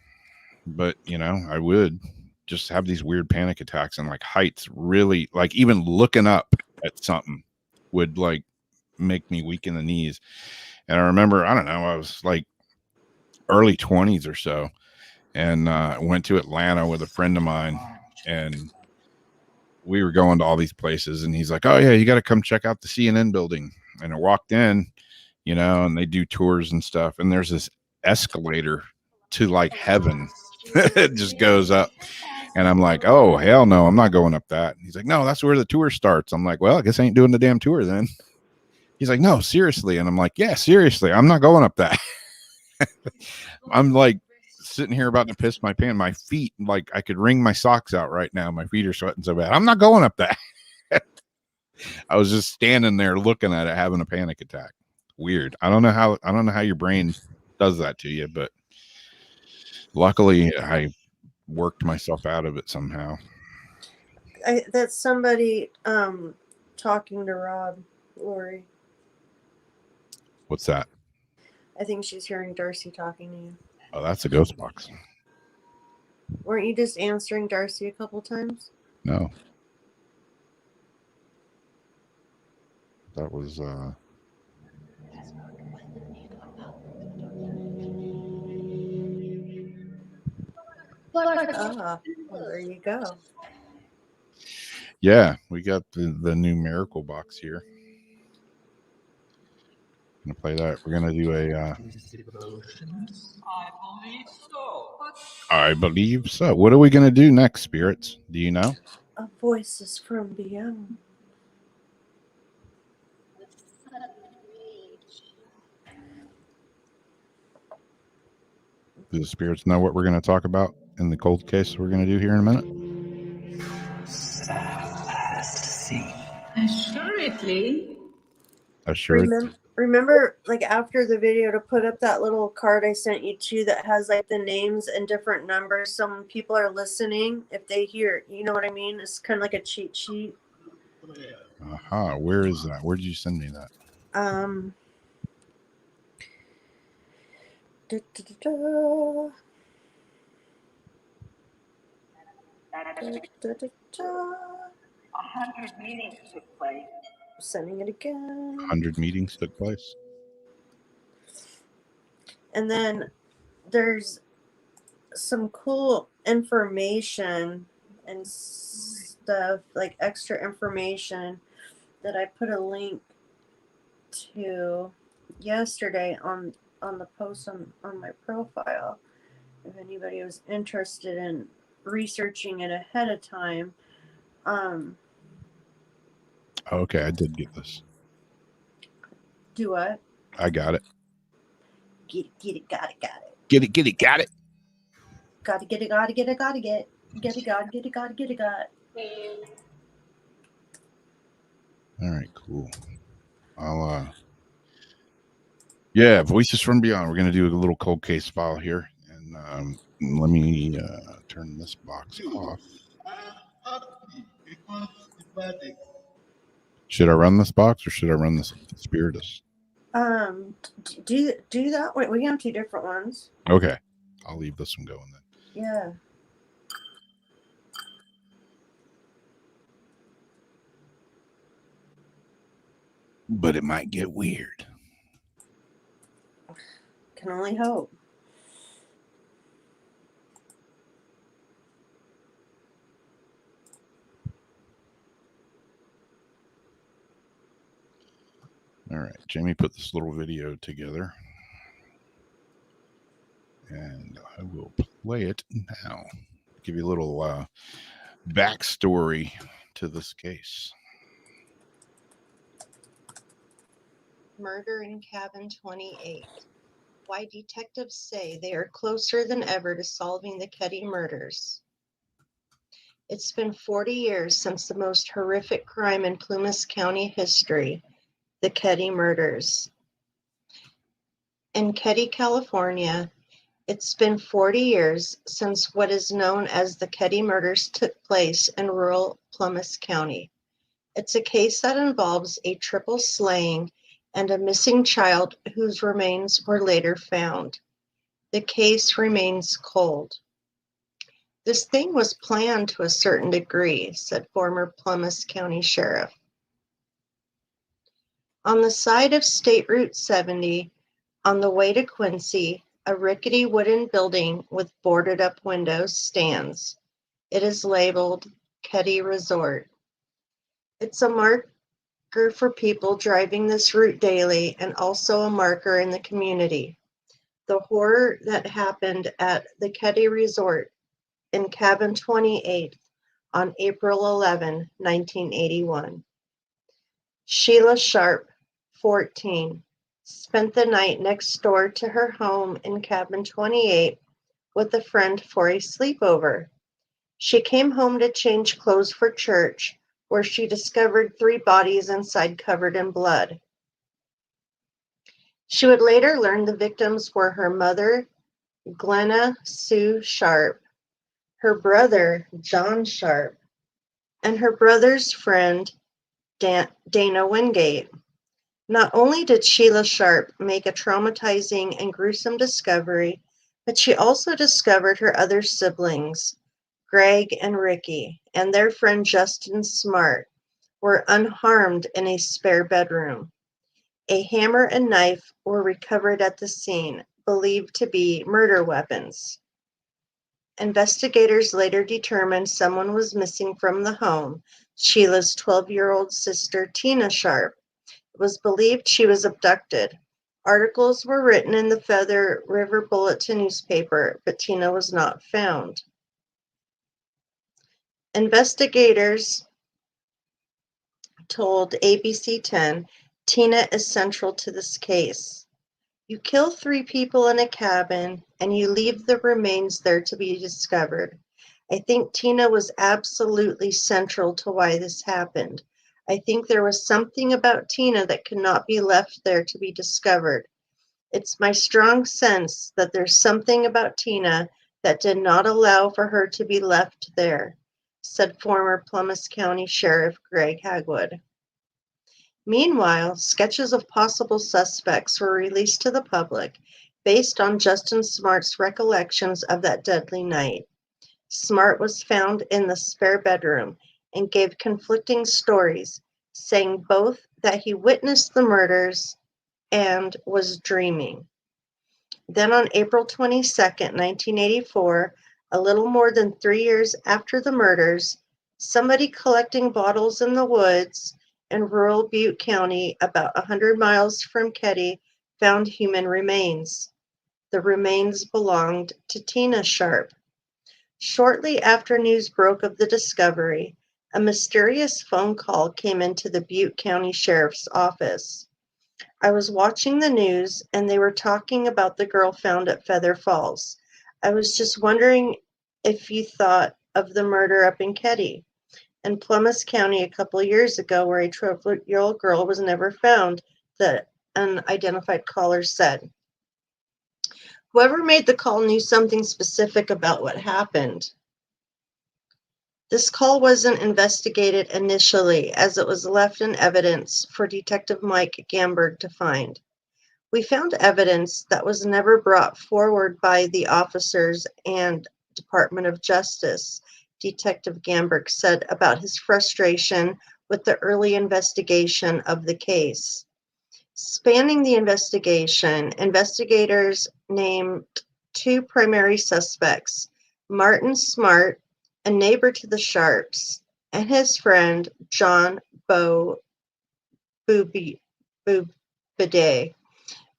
but I would just have these weird panic attacks, and like heights really, like even looking up at something would like make me weak in the knees. And I remember, I don't know, I was like early 20s or so, and went to Atlanta with a friend of mine, and we were going to all these places, and he's like, oh yeah, you got to come check out the CNN building. And I walked in, and they do tours and stuff, and there's this escalator to like heaven. It just goes up, and I'm like, oh hell no, I'm not going up that. And he's like, no, that's where the tour starts. I'm like, well, I guess I ain't doing the damn tour then. He's like, no, seriously. And I'm like, yeah, seriously, I'm not going up that. I'm like sitting here about to piss my pants. My feet, like I could wring my socks out right now. My feet are sweating so bad. I'm not going up that. I was just standing there looking at it, having a panic attack. Weird. I don't know how your brain does that to you, but luckily I worked myself out of it somehow. That's somebody talking to Rob, Lori. What's that? I think she's hearing Darcy talking to you. Oh, that's a ghost box. Weren't you just answering Darcy a couple times? No. That was well, there you go. Yeah, we got the new miracle box here. I'm gonna play that. We're gonna do a I believe so. What are we gonna do next, spirits? Do you know? A voice is from beyond. Do the spirits know what we're gonna talk about in the cold case we're gonna do here in a minute? Assuredly. Remember, like after the video, to put up that little card I sent you too that has like the names and different numbers. Some people are listening. If they hear, you know what I mean? It's kind of like a cheat sheet. Aha, where is that? Where did you send me that? Da, da, da, da. Da, da, da. 100 meetings took place. Sending it again. 100 meetings took place. And then there's some cool information and stuff, like extra information that I put a link to yesterday on the post on my profile. If anybody was interested in researching it ahead of time. Okay, I did get this. Do what? I got it. Get it, got it. Get it, got it. Gotta get it, gotta get it, gotta get. Get it, gotta get it, gotta get it, got. All right, cool. I'll yeah, Voices from Beyond. We're gonna do a little cold case file here, and let me turn this box off. Should I run this box or should I run this Spiritus? Do that. Wait, we have two different ones. Okay, I'll leave this one going then. Yeah. But it might get weird. Can only hope. All right, Jamie put this little video together, and I will play it now. Give you a little backstory to this case. Murder in Cabin 28. Why detectives say they are closer than ever to solving the Ketty murders. It's been 40 years since the most horrific crime in Plumas County history, the Ketty murders. In Ketty, California, it's been 40 years since what is known as the Ketty murders took place in rural Plumas County. It's a case that involves a triple slaying and a missing child whose remains were later found. The case remains cold. This thing was planned to a certain degree, said former Plumas County Sheriff. On the side of State Route 70, on the way to Quincy, a rickety wooden building with boarded up windows stands. It is labeled Ketty Resort. It's a marker for people driving this route daily and also a marker in the community. The horror that happened at the Ketty Resort in Cabin 28 on April 11, 1981. Sheila Sharp, 14, spent the night next door to her home in Cabin 28 with a friend for a sleepover. She came home to change clothes for church, where she discovered 3 bodies inside covered in blood. She would later learn the victims were her mother, Glenna Sue Sharp, her brother, John Sharp, and her brother's friend, Dana Wingate. Not only did Sheila Sharp make a traumatizing and gruesome discovery, but she also discovered her other siblings, Greg and Ricky, and their friend Justin Smart, were unharmed in a spare bedroom. A hammer and knife were recovered at the scene, believed to be murder weapons. Investigators later determined someone was missing from the home, Sheila's 12-year-old sister, Tina Sharp. It was believed she was abducted. Articles were written in the Feather River Bulletin newspaper, but Tina was not found. Investigators told ABC 10, Tina is central to this case. You kill 3 people in a cabin and you leave the remains there to be discovered. I think Tina was absolutely central to why this happened. I think there was something about Tina that could not be left there to be discovered. It's my strong sense that there's something about Tina that did not allow for her to be left there, said former Plumas County Sheriff Greg Hagwood. Meanwhile, sketches of possible suspects were released to the public based on Justin Smart's recollections of that deadly night. Smart was found in the spare bedroom and gave conflicting stories, saying both that he witnessed the murders and was dreaming. Then on April 22nd, 1984, a little more than 3 years after the murders, somebody collecting bottles in the woods in rural Butte County, about 100 miles from Keddie, found human remains. The remains belonged to Tina Sharp. Shortly after news broke of the discovery, a mysterious phone call came into the Butte County Sheriff's Office. I was watching the news and they were talking about the girl found at Feather Falls. I was just wondering if you thought of the murder up in Keddie in Plymouth County a couple years ago where a 12-year-old girl was never found, the unidentified caller said. Whoever made the call knew something specific about what happened. This call wasn't investigated initially as it was left in evidence for Detective Mike Gamberg to find. We found evidence that was never brought forward by the officers and Department of Justice, Detective Gamberg said about his frustration with the early investigation of the case. Spanning the investigation, investigators named two primary suspects, Martin Smart, a neighbor to the Sharps, and his friend John Boubidet.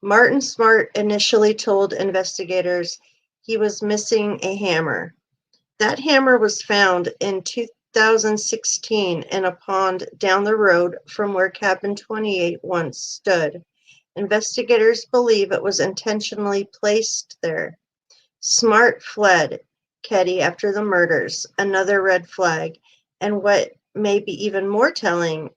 Martin Smart initially told investigators he was missing a hammer. That hammer was found in 2016 in a pond down the road from where Cabin 28 once stood. Investigators believe it was intentionally placed there. Smart fled Keddie after the murders, another red flag, and what may be even more telling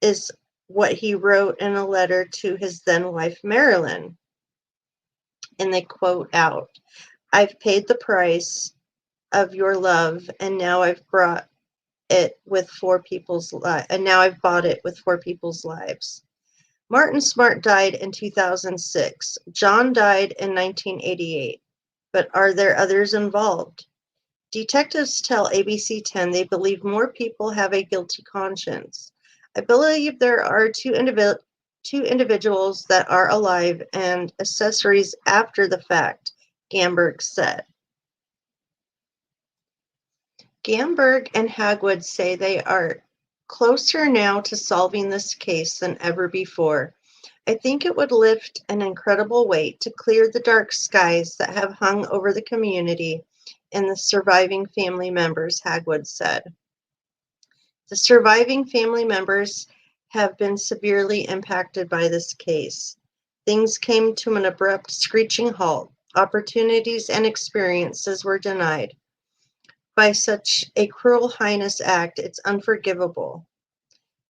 is what he wrote in a letter to his then wife Marilyn. And they quote out, "I've paid the price of your love, and now I've bought it with four people's lives." Martin Smart died in 2006. John died in 1988. But are there others involved? Detectives tell ABC 10 they believe more people have a guilty conscience. I believe there are two individuals that are alive and accessories after the fact, Gamberg said. Gamberg and Hagwood say they are closer now to solving this case than ever before. I think it would lift an incredible weight to clear the dark skies that have hung over the community and the surviving family members, Hagwood said. The surviving family members have been severely impacted by this case. Things came to an abrupt, screeching halt. Opportunities and experiences were denied. By such a cruel, heinous act, it's unforgivable.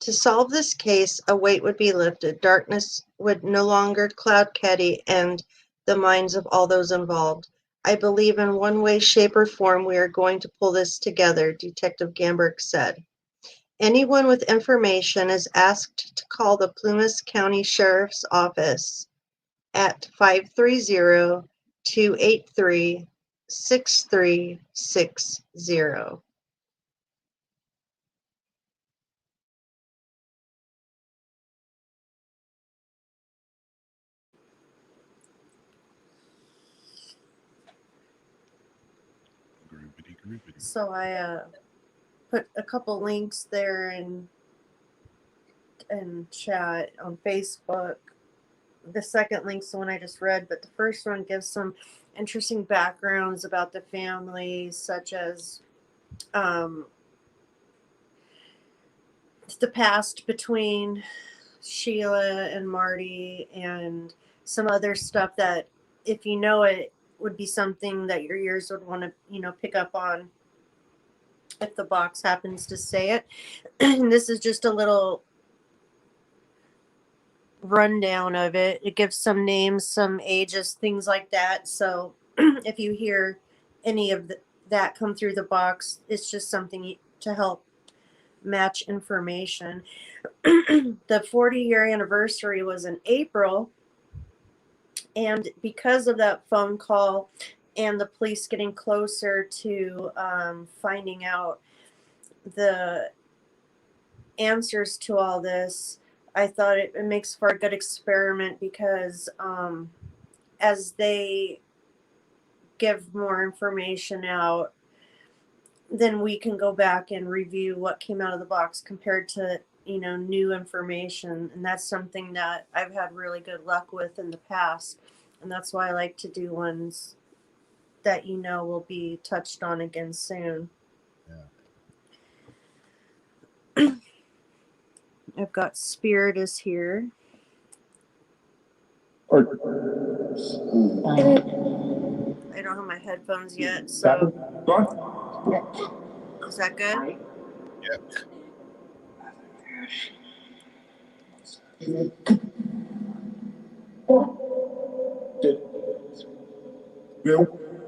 To solve this case, a weight would be lifted. Darkness would no longer cloud Keddie and the minds of all those involved. I believe in one way, shape, or form we are going to pull this together, Detective Gamberg said. Anyone with information is asked to call the Plymouth County Sheriff's Office at 530-283-6360. So I put a couple links there in chat on Facebook. The second link's the one I just read, but the first one gives some interesting backgrounds about the family, such as the past between Sheila and Marty, and some other stuff that, if you know it, would be something that your ears would want to, pick up on if the box happens to say it. And this is just a little rundown of it. It gives some names, some ages, things like that. So if you hear any of that come through the box, it's just something to help match information. The 40-year anniversary was in April, and because of that phone call and the police getting closer to finding out the answers to all this, I thought it makes for a good experiment, because as they give more information out, then we can go back and review what came out of the box compared to, new information. And that's something that I've had really good luck with in the past. And that's why I like to do ones that will be touched on again soon. Yeah. I've got Spirit is here. I don't have my headphones yet, so is that good?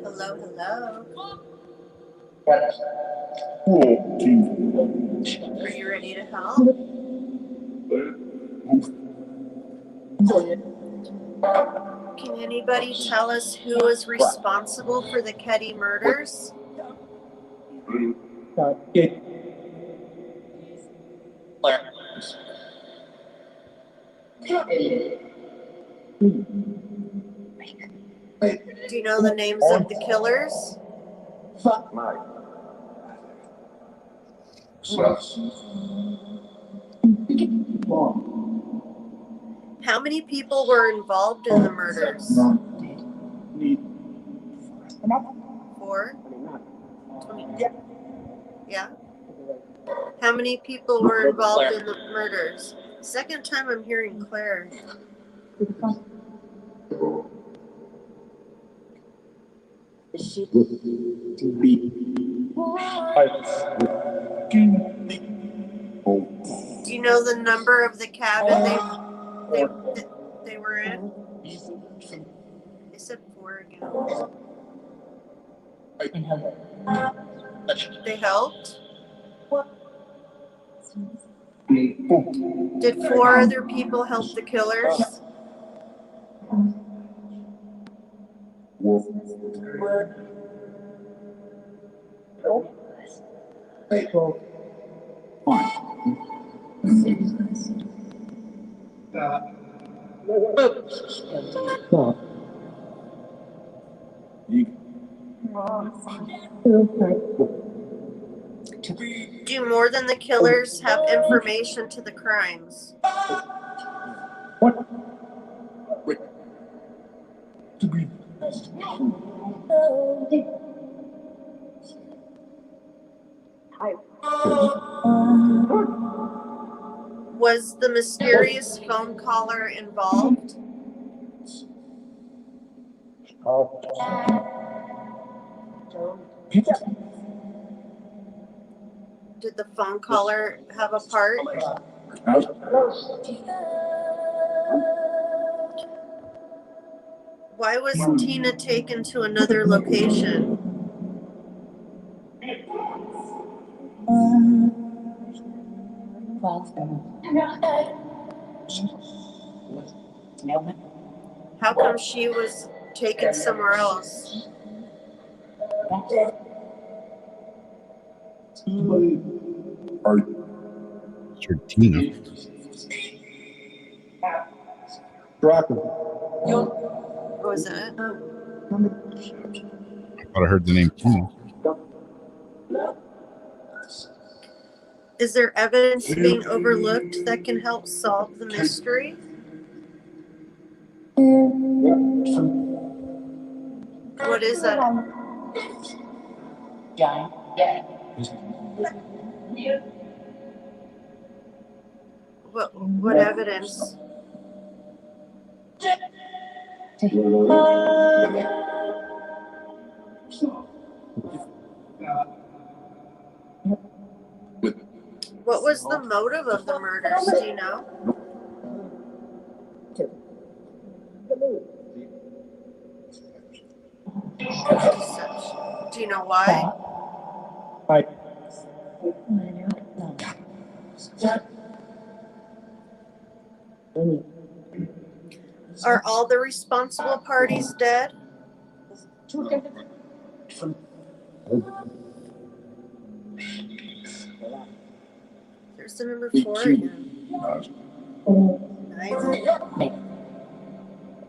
Hello, hello. Are you ready to help? Can anybody tell us who was responsible for the Ketty murders? Do you know the names of the killers? How many people were involved in the murders? 4? Yeah. How many people were involved in the murders? Second time I'm hearing Claire. Do you know the number of the cabin they were in? They said 4 again. They helped? Did 4 other people help the killers? Do more than the killers have information to the crimes? Was the mysterious phone caller involved? Did the phone caller have a part? Why was Tina taken to another location? How come she was taken somewhere else? Sure, Tina. What was that? I thought I heard the name Tina. Is there evidence being overlooked that can help solve the mystery? What is that? What evidence? What was the motive of the murders? Do you know? Deception. Do you know why? Are all the responsible parties dead? There's the number 4 again.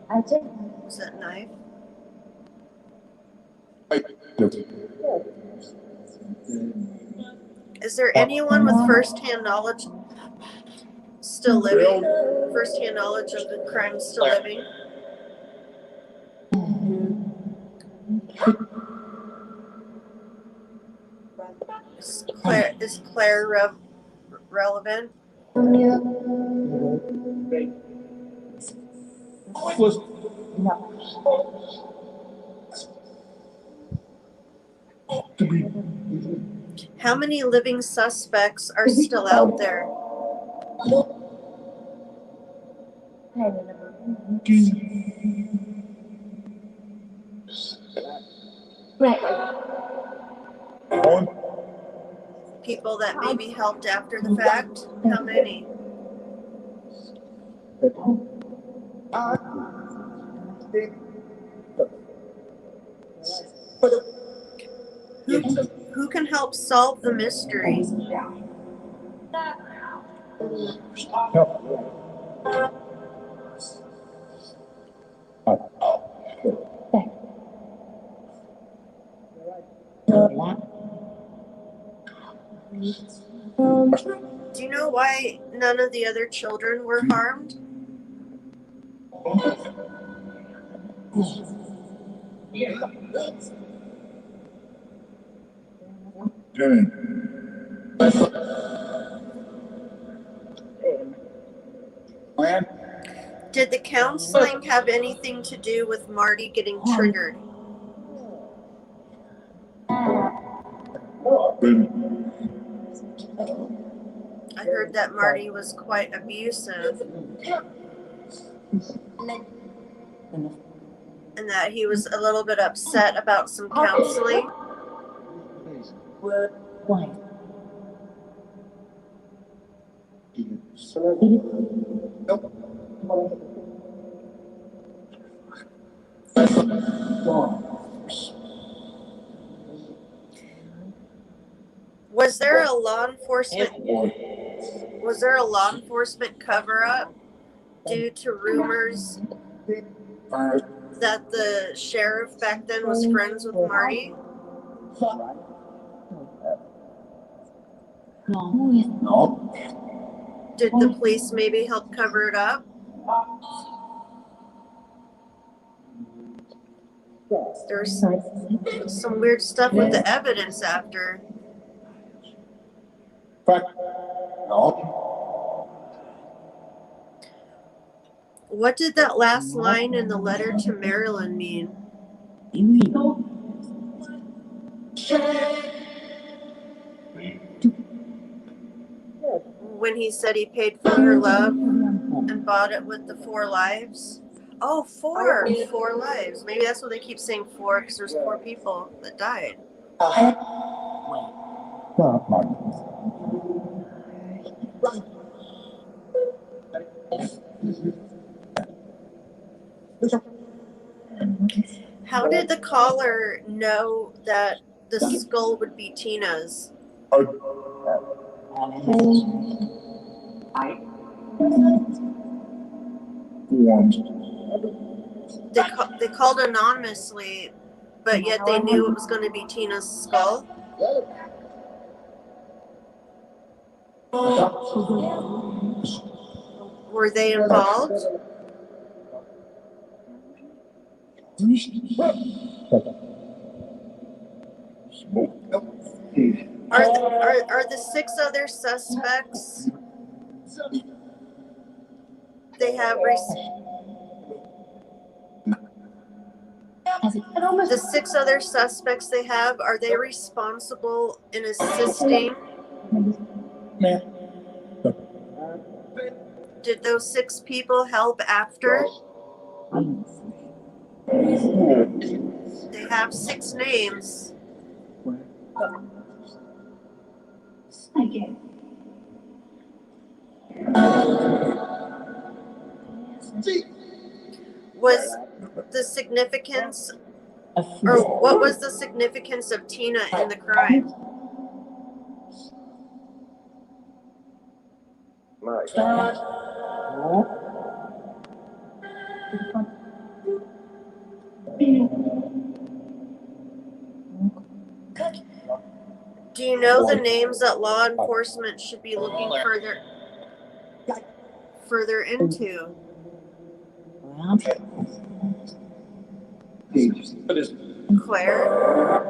9. Was that knife? Is there anyone with first-hand knowledge still living? First-hand knowledge of the crime still living? Is Claire relevant? How many living suspects are still out there? People that may be helped after the fact? How many? Who can help solve the mystery? Do you know why none of the other children were harmed? Did the counseling have anything to do with Marty getting triggered? I heard that Marty was quite abusive and that he was a little bit upset about some counseling. Was there a law enforcement cover-up due to rumors that the sheriff back then was friends with Marty? Did the police maybe help cover it up? There's some weird stuff with the evidence after. What did that last line in the letter to Marilyn mean? When he said he paid for her love and bought it with the 4 lives? Oh, 4 lives. Maybe that's what they keep saying 4 because there's 4 people that died. How did the caller know that the skull would be Tina's? They called anonymously, but yet they knew it was going to be Tina's skull. Were they involved? Are the 6 other suspects they have the 6 other suspects they have, are they responsible in assisting? Did those 6 people help after? They have 6 names. Was the significance, or what was the significance of Tina in the crime? you know the names that law enforcement should be looking further into? Claire?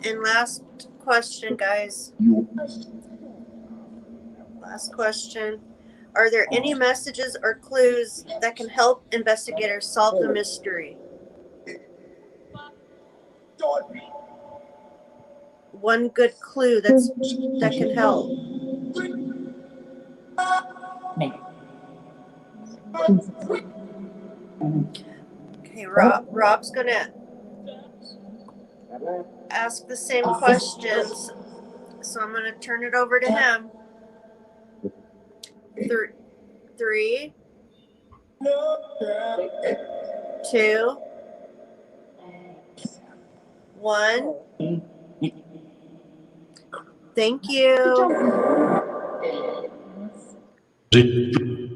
And last question, guys. Last question. Are there any messages or clues that can help investigators solve the mystery? One good clue that can help. Okay, Rob's gonna ask the same questions, so I'm gonna turn it over to him. 3, 2, 1. Thank you.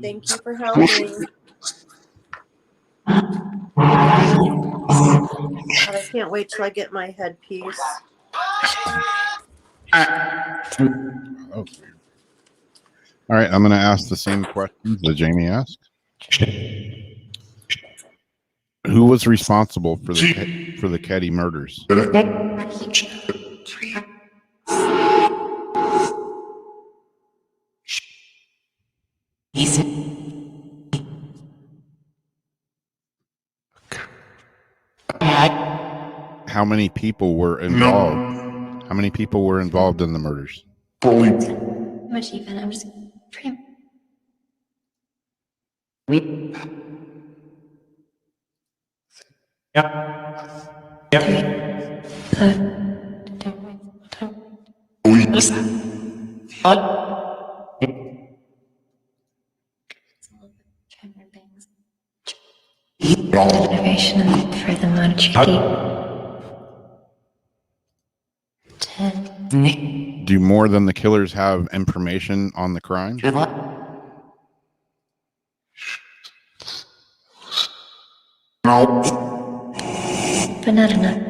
Thank you for helping. God, I can't wait till I get my headpiece. Oh, all right, I'm going to ask the same questions that Jamie asked. Who was responsible for the Keddy murders? How many people were involved? How many people were involved in the murders? Much even. I'm just pretty. Innovation for the monetary. 10. Do more than the killers have information on the crime? But not enough.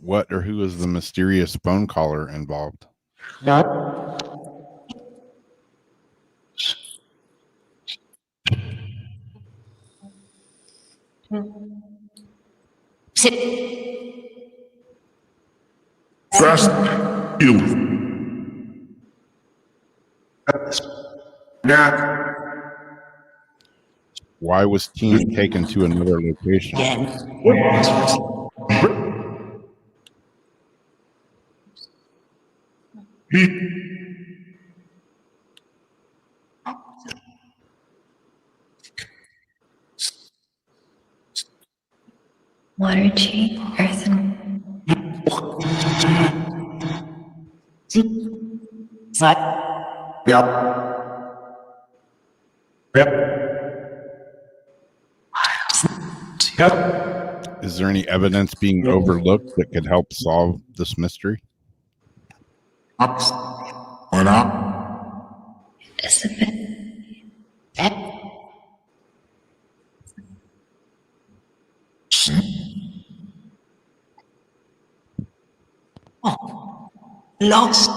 What or who is the mysterious phone caller involved? Fast. Heal. Why was Tina taken to another location? Water, tree, earth, and Is there any evidence being overlooked that could help solve this mystery? it's a bit. Lost.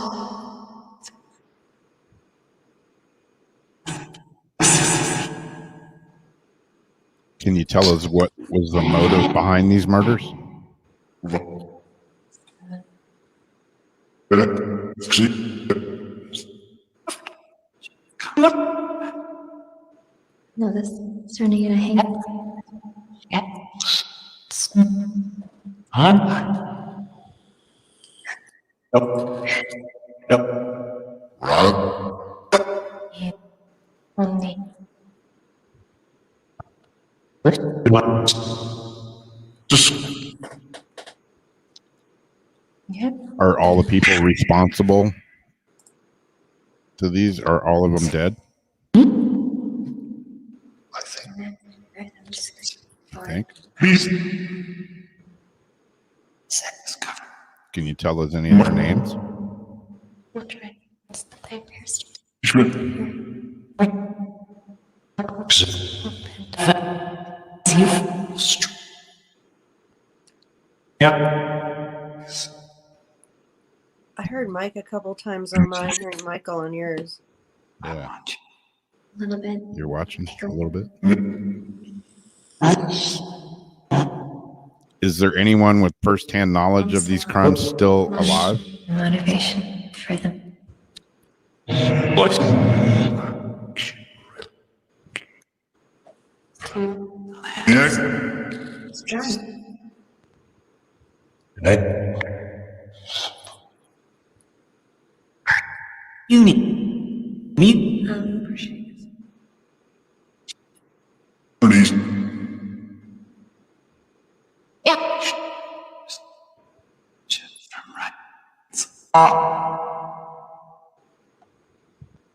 Can you tell us what was the motive behind these murders? No, this is starting to get a hang of. Only. Yep. Are all the people responsible to these, are all of them dead? I I think. Sex cover. Can you tell us any of their names? We'll try. It's the first. Yep. I heard Mike a couple times on mine, hearing Michael on yours. Yeah. A little bit. You're watching a little bit. Is there anyone with firsthand knowledge of these crimes still alive? Motivation for them. What? It's dry. You need me. Appreciate Please. Yeah. From right.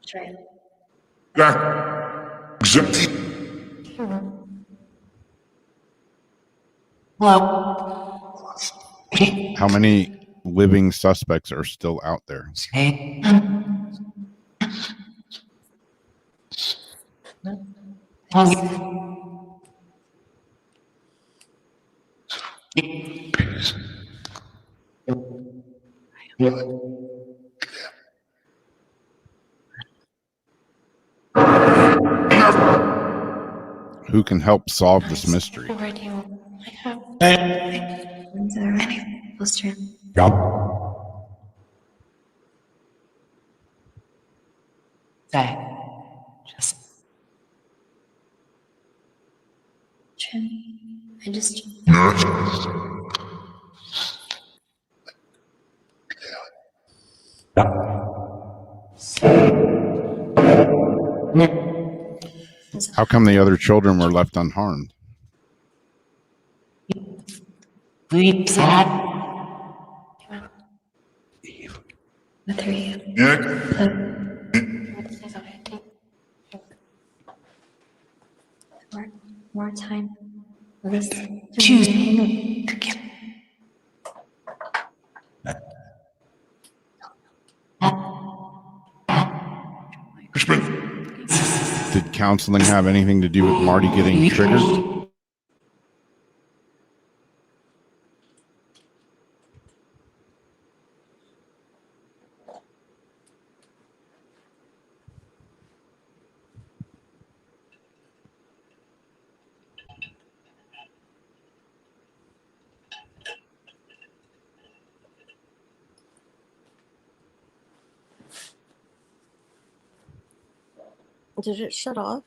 Try. Exempt. Hello. How many living suspects are still out there? Hey. Who can help solve this mystery? Already I have. Is there any poster? Say. Just. Trim. I just. How come the other children were left unharmed? We said. With her, you. More time. Let's Choose. Did counseling have anything to do with Marty getting triggered? Did it shut off?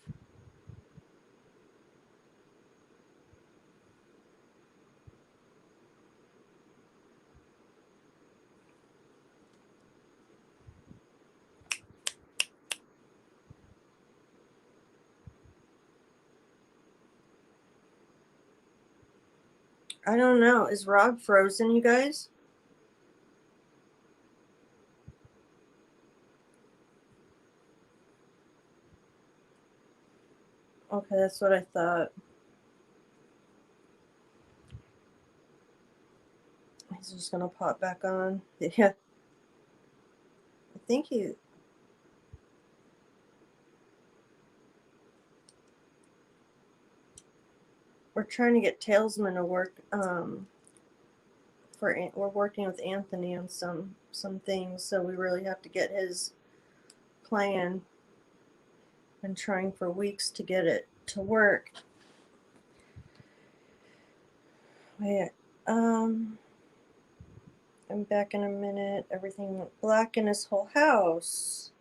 I don't know. Is Rob frozen, you guys? Okay, that's what I thought. He's just gonna pop back on. Yeah. I think he. We're trying to get Talesman to work. We're working with Anthony on some things, so we really have to get his plan. Been trying for weeks to get it to work. Wait, I'm back in a minute. Everything went black in his whole house.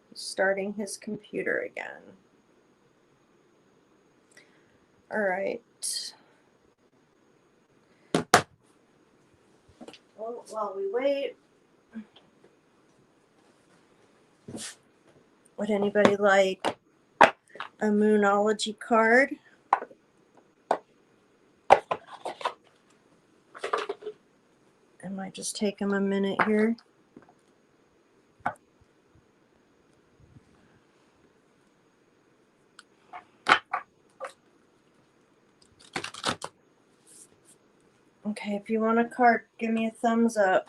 He's starting his computer again. All right. Well, while we wait, would anybody like a Moonology card? I might just take him a minute here. Okay, if you want a card, give me a thumbs up.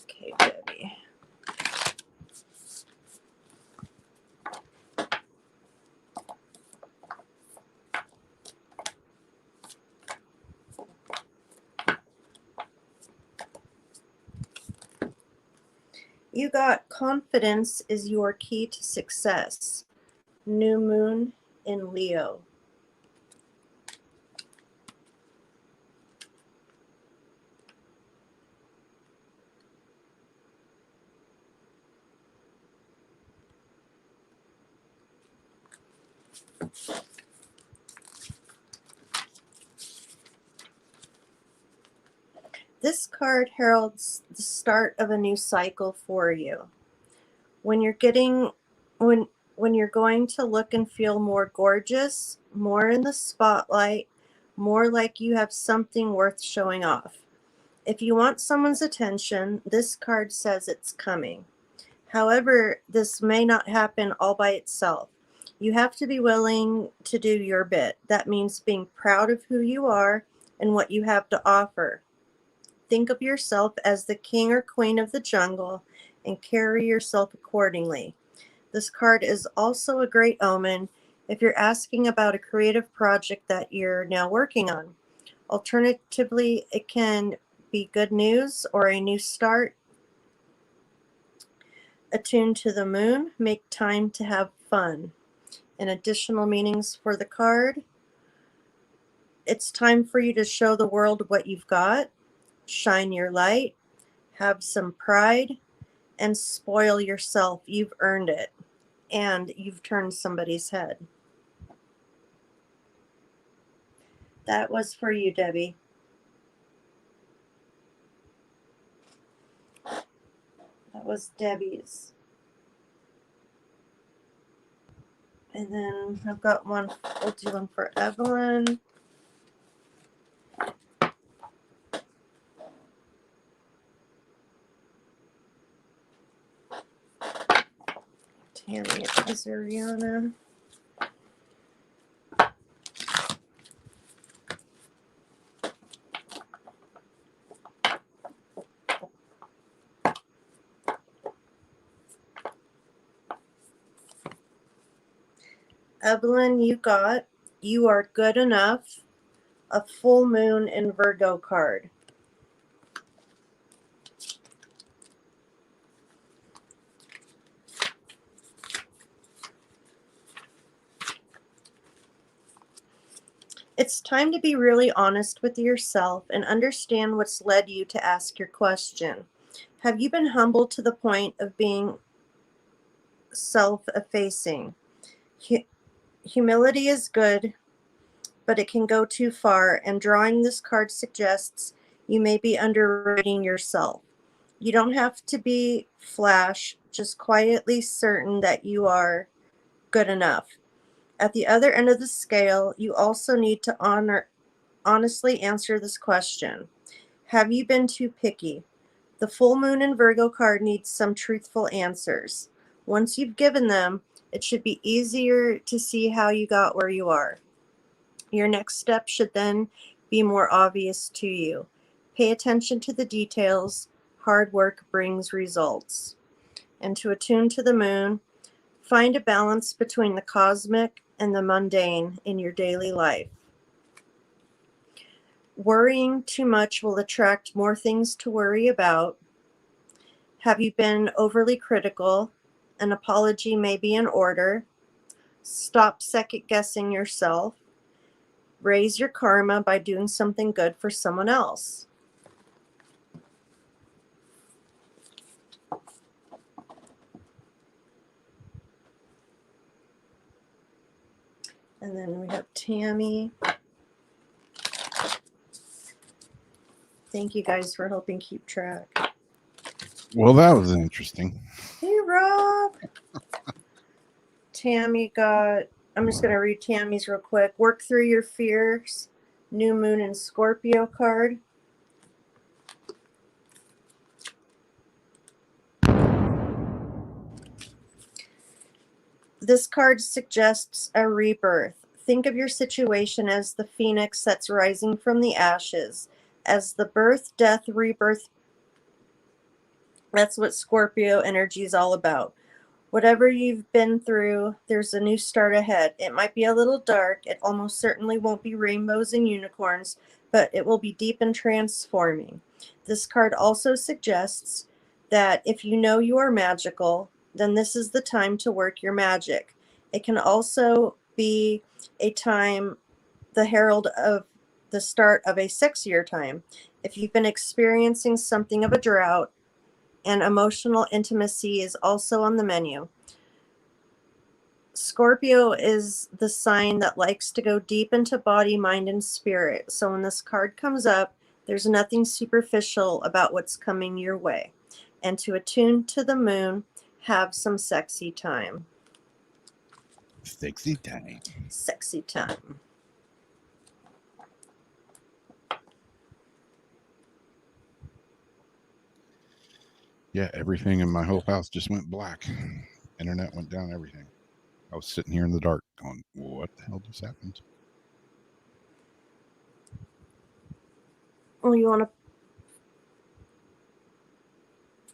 Okay, Debbie. You got confidence is your key to success. New moon in Leo. This card heralds the start of a new cycle for you. When you're going to look and feel more gorgeous, more in the spotlight, more like you have something worth showing off. If you want someone's attention, this card says it's coming. However, this may not happen all by itself. You have to be willing to do your bit. That means being proud of who you are and what you have to offer. Think of yourself as the king or queen of the jungle and carry yourself accordingly. This card is also a great omen if you're asking about a creative project that you're now working on. Alternatively, it can be good news or a new start. Attune to the moon, make time to have fun. And additional meanings for the card: it's time for you to show the world what you've got, shine your light, have some pride, and spoil yourself. You've earned it, and you've turned somebody's head. That was for you, Debbie. That was Debbie's. And then I've got one, we'll do one for Evelyn. Tammy Azariana. Evelyn, you are good enough, a full moon in Virgo card. It's time to be really honest with yourself and understand what's led you to ask your question. Have you been humbled to the point of being self-effacing? Humility is good, but it can go too far, and drawing this card suggests you may be underrating yourself. You don't have to be flash, just quietly certain that you are good enough. At the other end of the scale, you also need to honestly answer this question. Have you been too picky? The full moon in Virgo card needs some truthful answers. Once you've given them, it should be easier to see how you got where you are. Your next step should then be more obvious to you. Pay attention to the details. Hard work brings results. And to attune to the moon, find a balance between the cosmic and the mundane in your daily life. Worrying too much will attract more things to worry about. Have you been overly critical? An apology may be in order. Stop second-guessing yourself. Raise your karma by doing something good for someone else. And then we have Tammy. Thank you guys for helping keep track. Well, that was interesting. Hey, Rob. Tammy got, I'm just going to read Tammy's real quick. Work through your fears. New moon in Scorpio card. This card suggests a rebirth. Think of your situation as the phoenix that's rising from the ashes. As the birth, death, rebirth, that's what Scorpio energy is all about. Whatever you've been through, there's a new start ahead. It might be a little dark. It almost certainly won't be rainbows and unicorns, but it will be deep and transforming. This card also suggests that if you know you are magical, then this is the time to work your magic. It can also be a time, the herald of the start of a 6-year time. If you've been experiencing something of a drought, and emotional intimacy is also on the menu. Scorpio is the sign that likes to go deep into body, mind, and spirit. So when this card comes up, there's nothing superficial about what's coming your way. And to attune to the moon, have some sexy time. Sexy time. Sexy time. Yeah, everything in my whole house just went black. Internet went down, everything. I was sitting here in the dark going, what the hell just happened? Oh, you want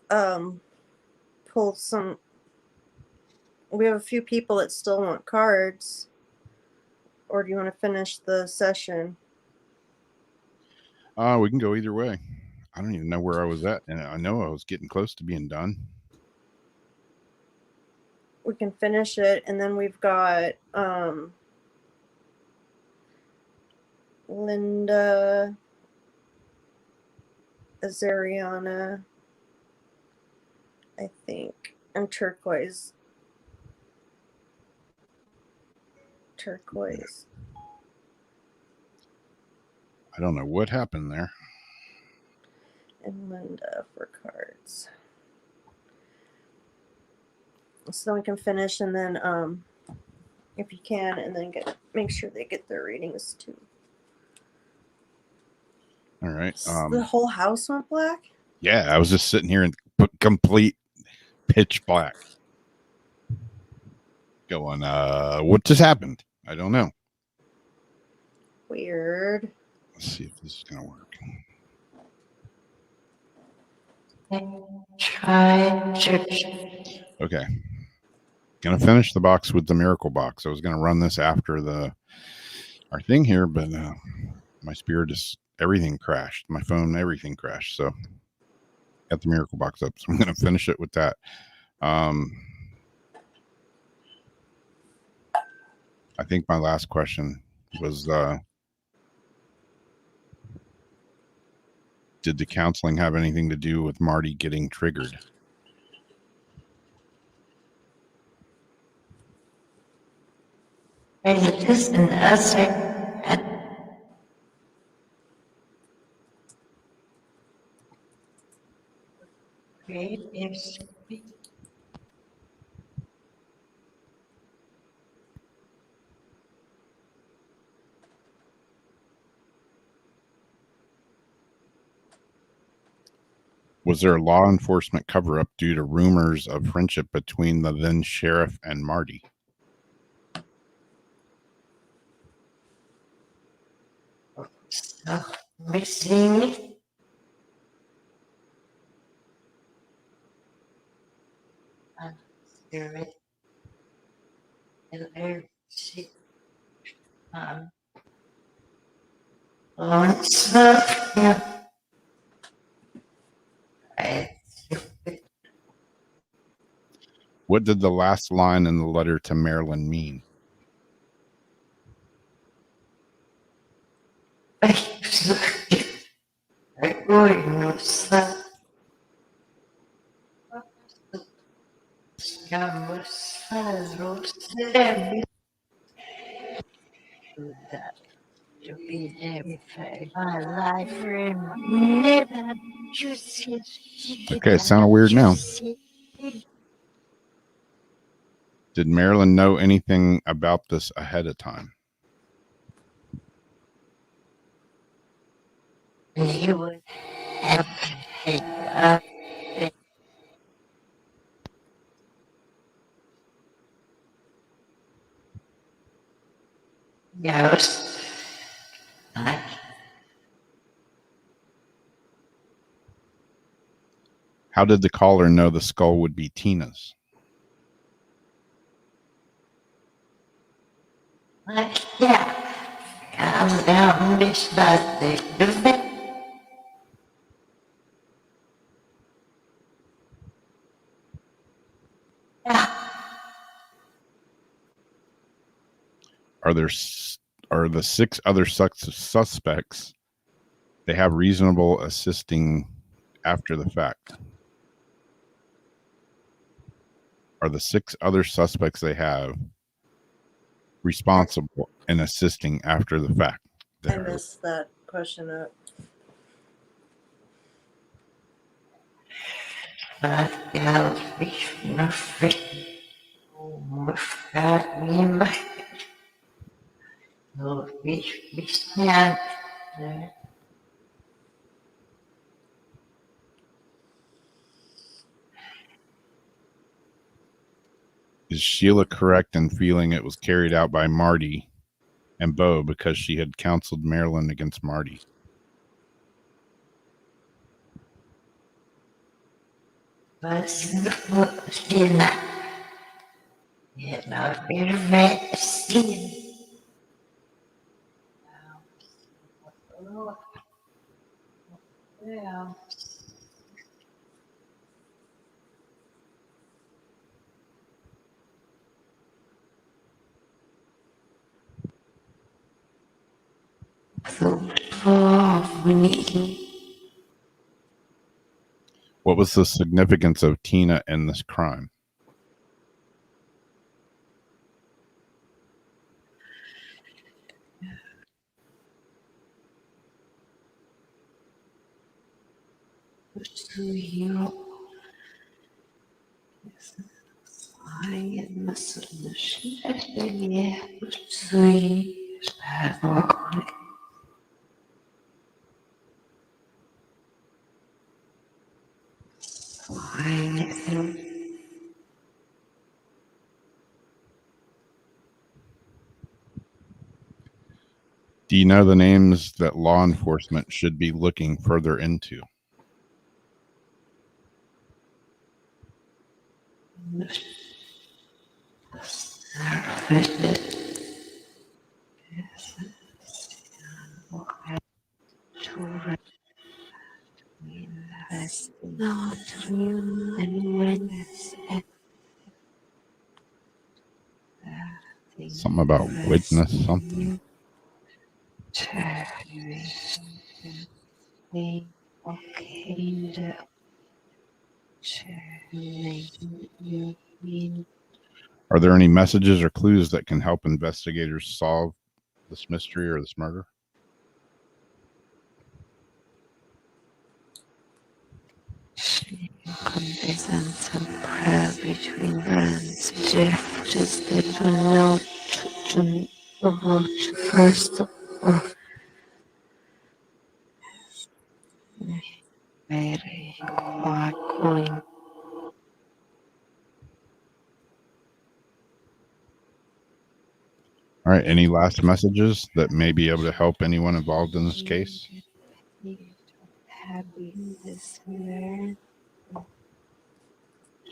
to pull some... We have a few people that still want cards. Or do you want to finish the session? We can go either way. I don't even know where I was at, and I know I was getting close to being done. We can finish it, and then we've got Linda, Azariana, I think, and Turquoise. I don't know what happened there. And Linda for cards. So then we can finish, and then if you can, and then make sure they get their readings too. All right. The whole house went black? Yeah, I was just sitting here in complete pitch black. Going, what just happened? I don't know. Weird. Let's see if this is going to work. Okay. Gonna finish the box with the miracle box. I was gonna run this after our thing here, but my spirit everything crashed. My phone, everything crashed. So got the miracle box up. So I'm gonna finish it with that. I think my last question was did the counseling have anything to do with Marty getting triggered? Was there a law enforcement cover-up due to rumors of friendship between the then sheriff and Marty? Missing. Spirit. And What did the last line in the letter to Marilyn mean? To be there my life never juicy. Okay, it sounded weird now. Did Marilyn know anything about this ahead of time? You would have to take up. ghost. Like, How did the caller know the skull would be Tina's? yeah. Calm down, Miss Birthday. Are the 6 other suspects? They have reasonable assisting after the fact. Are the 6 other suspects they have responsible and assisting after the fact? I messed that question up. Is Sheila correct in feeling it was carried out by Marty and Bo because she had counseled Marilyn against Marty? What was the significance of Tina in this crime? Do you know the names that law enforcement should be looking further into? Something about witness something. Are there any messages or clues that can help investigators solve this mystery or this murder? Conversations and prayer between friends. Jeff just did a note to about first or very quiet coin. All right. Any last messages that may be able to help anyone involved in this case?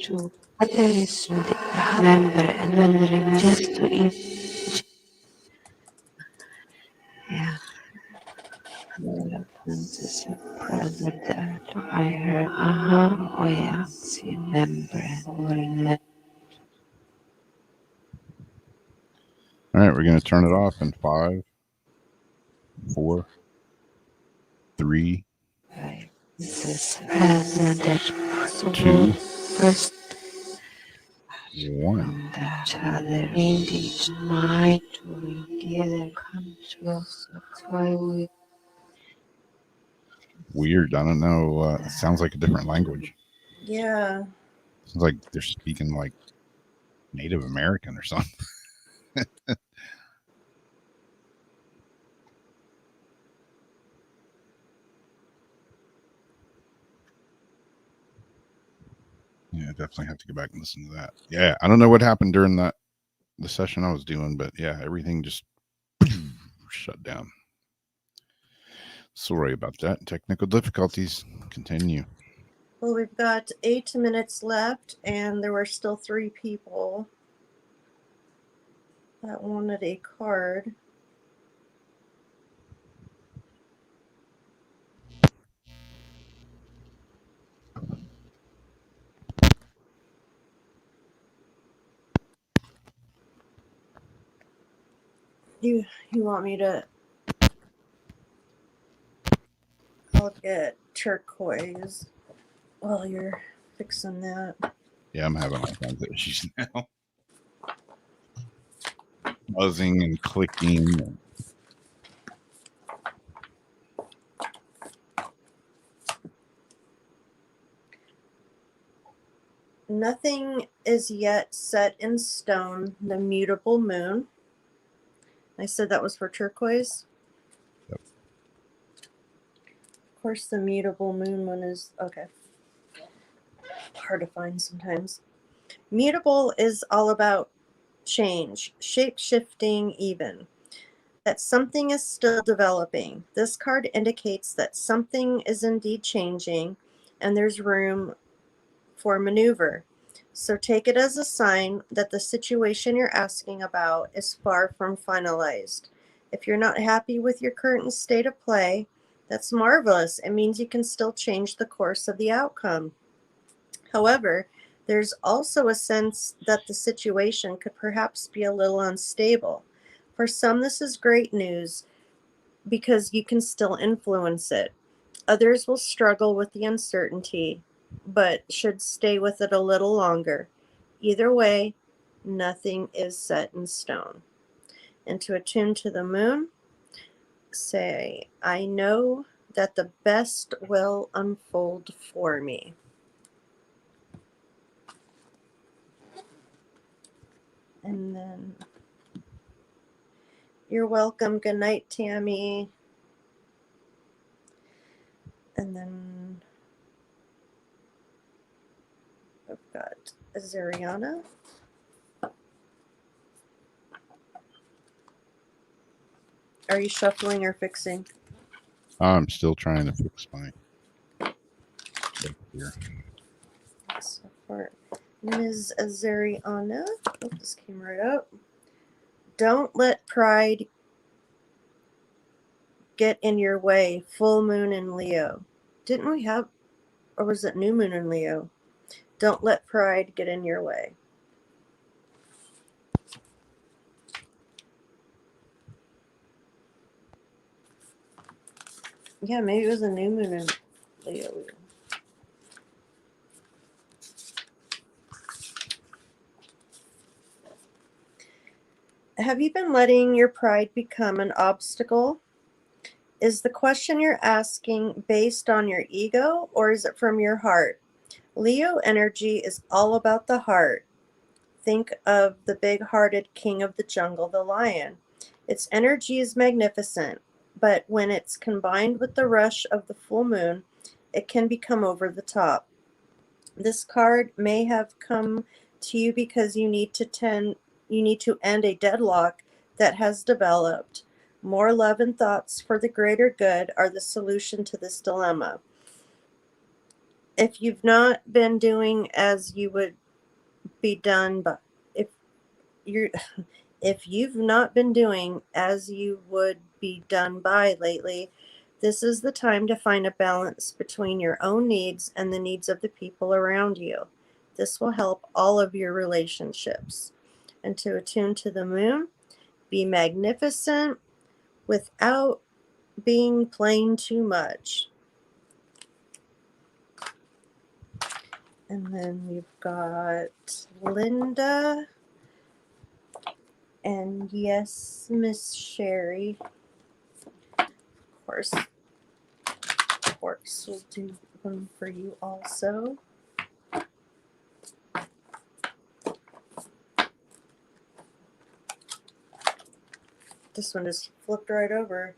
To others remember and wondering just to eat. Yeah. President, I heard, oh yeah, remember and wondering. All right. We're going to turn it off in 5, 4, 3, 2, 1. Weird. I don't know. It sounds like a different language. Yeah. Sounds like they're speaking like Native American or something. Yeah, definitely have to go back and listen to that. Yeah, I don't know what happened during the session I was doing, but yeah, everything just shut down. Sorry about that. Technical difficulties. Continue. Well, we've got 8 minutes left, and there were still 3 people that wanted a card. You want me to? I'll get turquoise while you're fixing that. Yeah, I'm having all kinds of issues now. Buzzing and clicking. Nothing is yet set in stone. The mutable moon. I said that was for turquoise. Yep. Of course, the mutable moon one is okay. Hard to find sometimes. Mutable is all about change, shape shifting, even. That something is still developing. This card indicates that something is indeed changing and there's room for maneuver. So take it as a sign that the situation you're asking about is far from finalized. If you're not happy with your current state of play, that's marvelous. It means you can still change the course of the outcome. However, there's also a sense that the situation could perhaps be a little unstable. For some, this is great news because you can still influence it. Others will struggle with the uncertainty, but should stay with it a little longer. Either way, nothing is set in stone. And to attune to the moon, say, I know that the best will unfold for me. And then, you're welcome. Good night, Tammy. And then I've got Azariana. Are you shuffling or fixing? I'm still trying to fix my here. So for Ms. Azariana, oh, this came right up. Don't let pride get in your way. Full moon in Leo. Didn't we have, or was it new moon in Leo? Don't let pride get in your way. Yeah, maybe it was a new moon in Leo. Have you been letting your pride become an obstacle? Is the question you're asking based on your ego, or is it from your heart? Leo energy is all about the heart. Think of the big-hearted king of the jungle, the lion. Its energy is magnificent, but when it's combined with the rush of the full moon, it can become over the top. This card may have come to you because you need to end a deadlock that has developed. More love and thoughts for the greater good are the solution to this dilemma. If you've not been doing as you would be done, but if you've not been doing as you would be done by lately, this is the time to find a balance between your own needs and the needs of the people around you. This will help all of your relationships. And to attune to the moon, be magnificent without being plain too much. And then we've got Linda. And yes, Miss Sherry. Of course, Quartz will do one for you also. This one just flipped right over.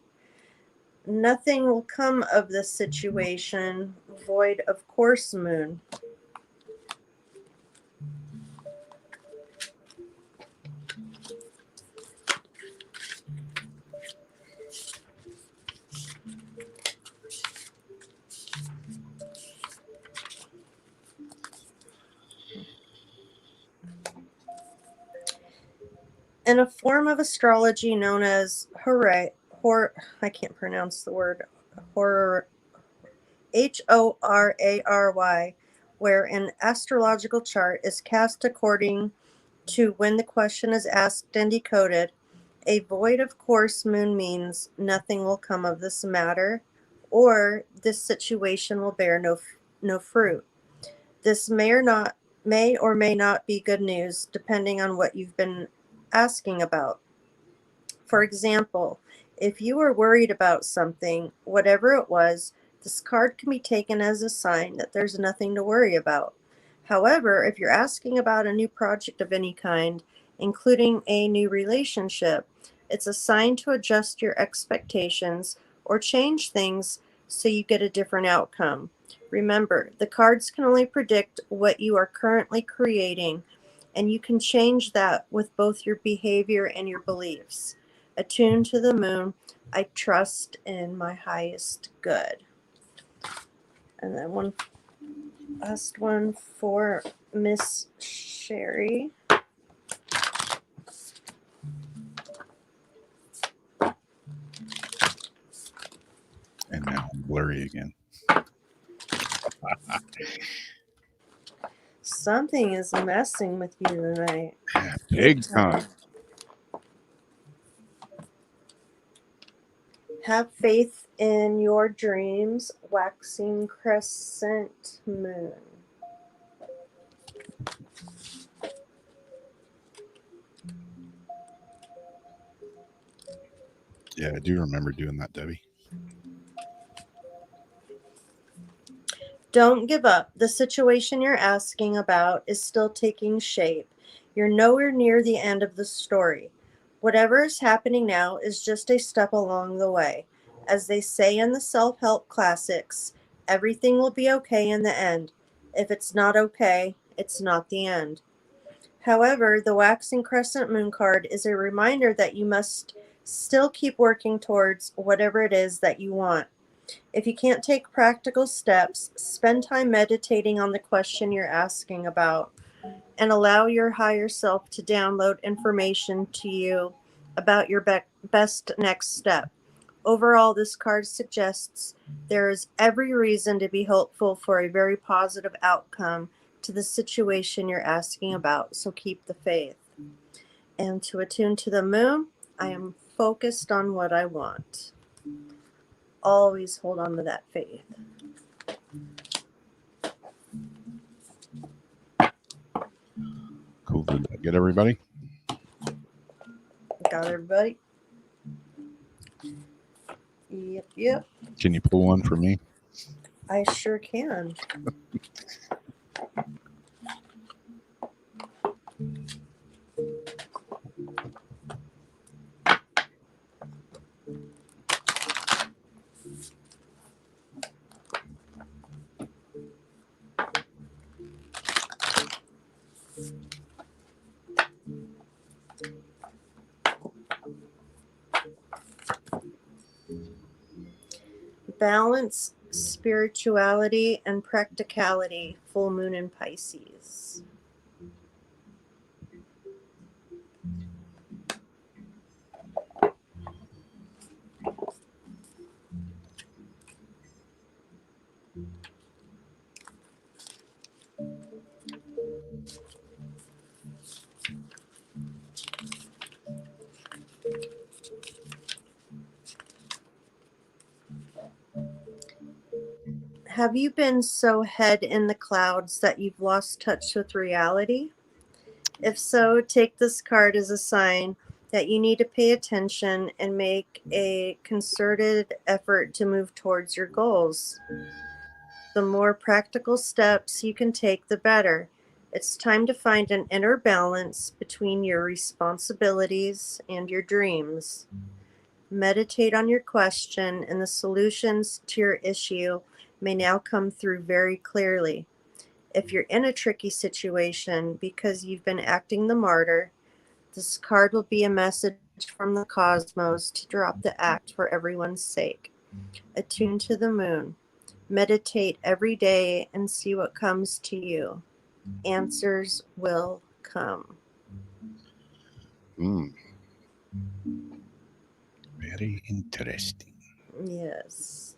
Nothing will come of this situation, void of course, moon. In a form of astrology known as I can't pronounce the word horary, Horary, where an astrological chart is cast according to when the question is asked and decoded. A void of course moon means nothing will come of this matter, or this situation will bear no fruit. This may or may not be good news, depending on what you've been asking about. For example, if you were worried about something, whatever it was, this card can be taken as a sign that there's nothing to worry about. However, if you're asking about a new project of any kind, including a new relationship, it's a sign to adjust your expectations or change things so you get a different outcome. Remember, the cards can only predict what you are currently creating, and you can change that with both your behavior and your beliefs. Attuned to the moon, I trust in my highest good. And then one last one for Miss Sherry. And now I'm blurry again. Something is messing with you tonight. Big time. Have faith in your dreams, waxing crescent moon. Yeah, I do remember doing that, Debbie. Don't give up. The situation you're asking about is still taking shape. You're nowhere near the end of the story. Whatever is happening now is just a step along the way. As they say in the self-help classics, everything will be okay in the end. If it's not okay, it's not the end. However, the waxing crescent moon card is a reminder that you must still keep working towards whatever it is that you want. If you can't take practical steps, spend time meditating on the question you're asking about and allow your higher self to download information to you about your best next step. Overall, this card suggests there is every reason to be hopeful for a very positive outcome to the situation you're asking about, so keep the faith. And to attune to the moon, I am focused on what I want. Always hold on to that faith. Cool. Did that get everybody? Got everybody? Yep. Can you pull one for me? I sure can. Balance, spirituality, and practicality. Full moon in Pisces. Have you been so head in the clouds that you've lost touch with reality? If so, take this card as a sign that you need to pay attention and make a concerted effort to move towards your goals. The more practical steps you can take, the better. It's time to find an inner balance between your responsibilities and your dreams. Meditate on your question, and the solutions to your issue may now come through very clearly. If you're in a tricky situation because you've been acting the martyr, this card will be a message from the cosmos to drop the act for everyone's sake. Attune to the moon. Meditate every day and see what comes to you. Answers will come. Mm. Very interesting. Yes.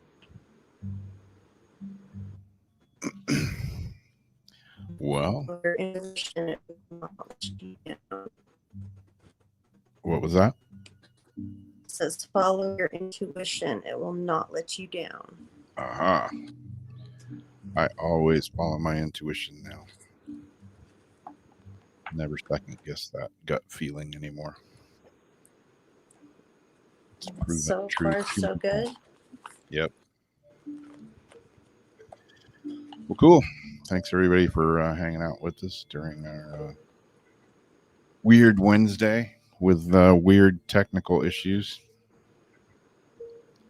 Well, Your intuition, it will not let you down. what was that? It says follow your intuition. It will not let you down. Aha. I always follow my intuition now. Never second guess that gut feeling anymore. It's proven So true. far, so good. Yep. Well, cool. Thanks everybody for hanging out with us during our weird Wednesday with weird technical issues.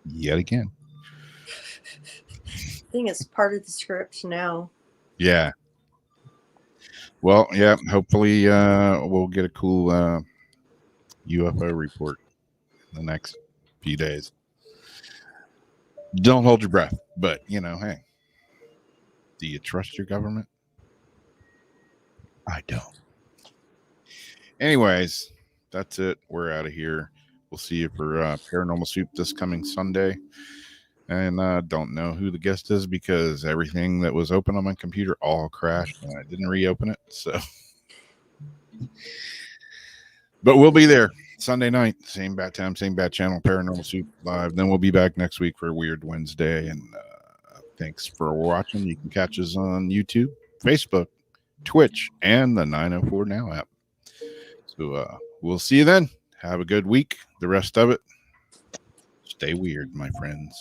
Yet again. I think it's part of the script now. Yeah. Well, yeah. Hopefully, we'll get a cool UFO report in the next few days. Don't hold your breath, but hey, do you trust your government? I don't. Anyways, that's it. We're out of here. We'll see you for Paranormal Soup this coming Sunday. And don't know who the guest is because everything that was open on my computer all crashed and I didn't reopen it. So, but we'll be there Sunday night, same bat time, same bat channel, Paranormal Soup Live. Then we'll be back next week for Weird Wednesday. And thanks for watching. You can catch us on YouTube, Facebook, Twitch, and the 904 Now app. So we'll see you then. Have a good week. The rest of it, stay weird, my friends.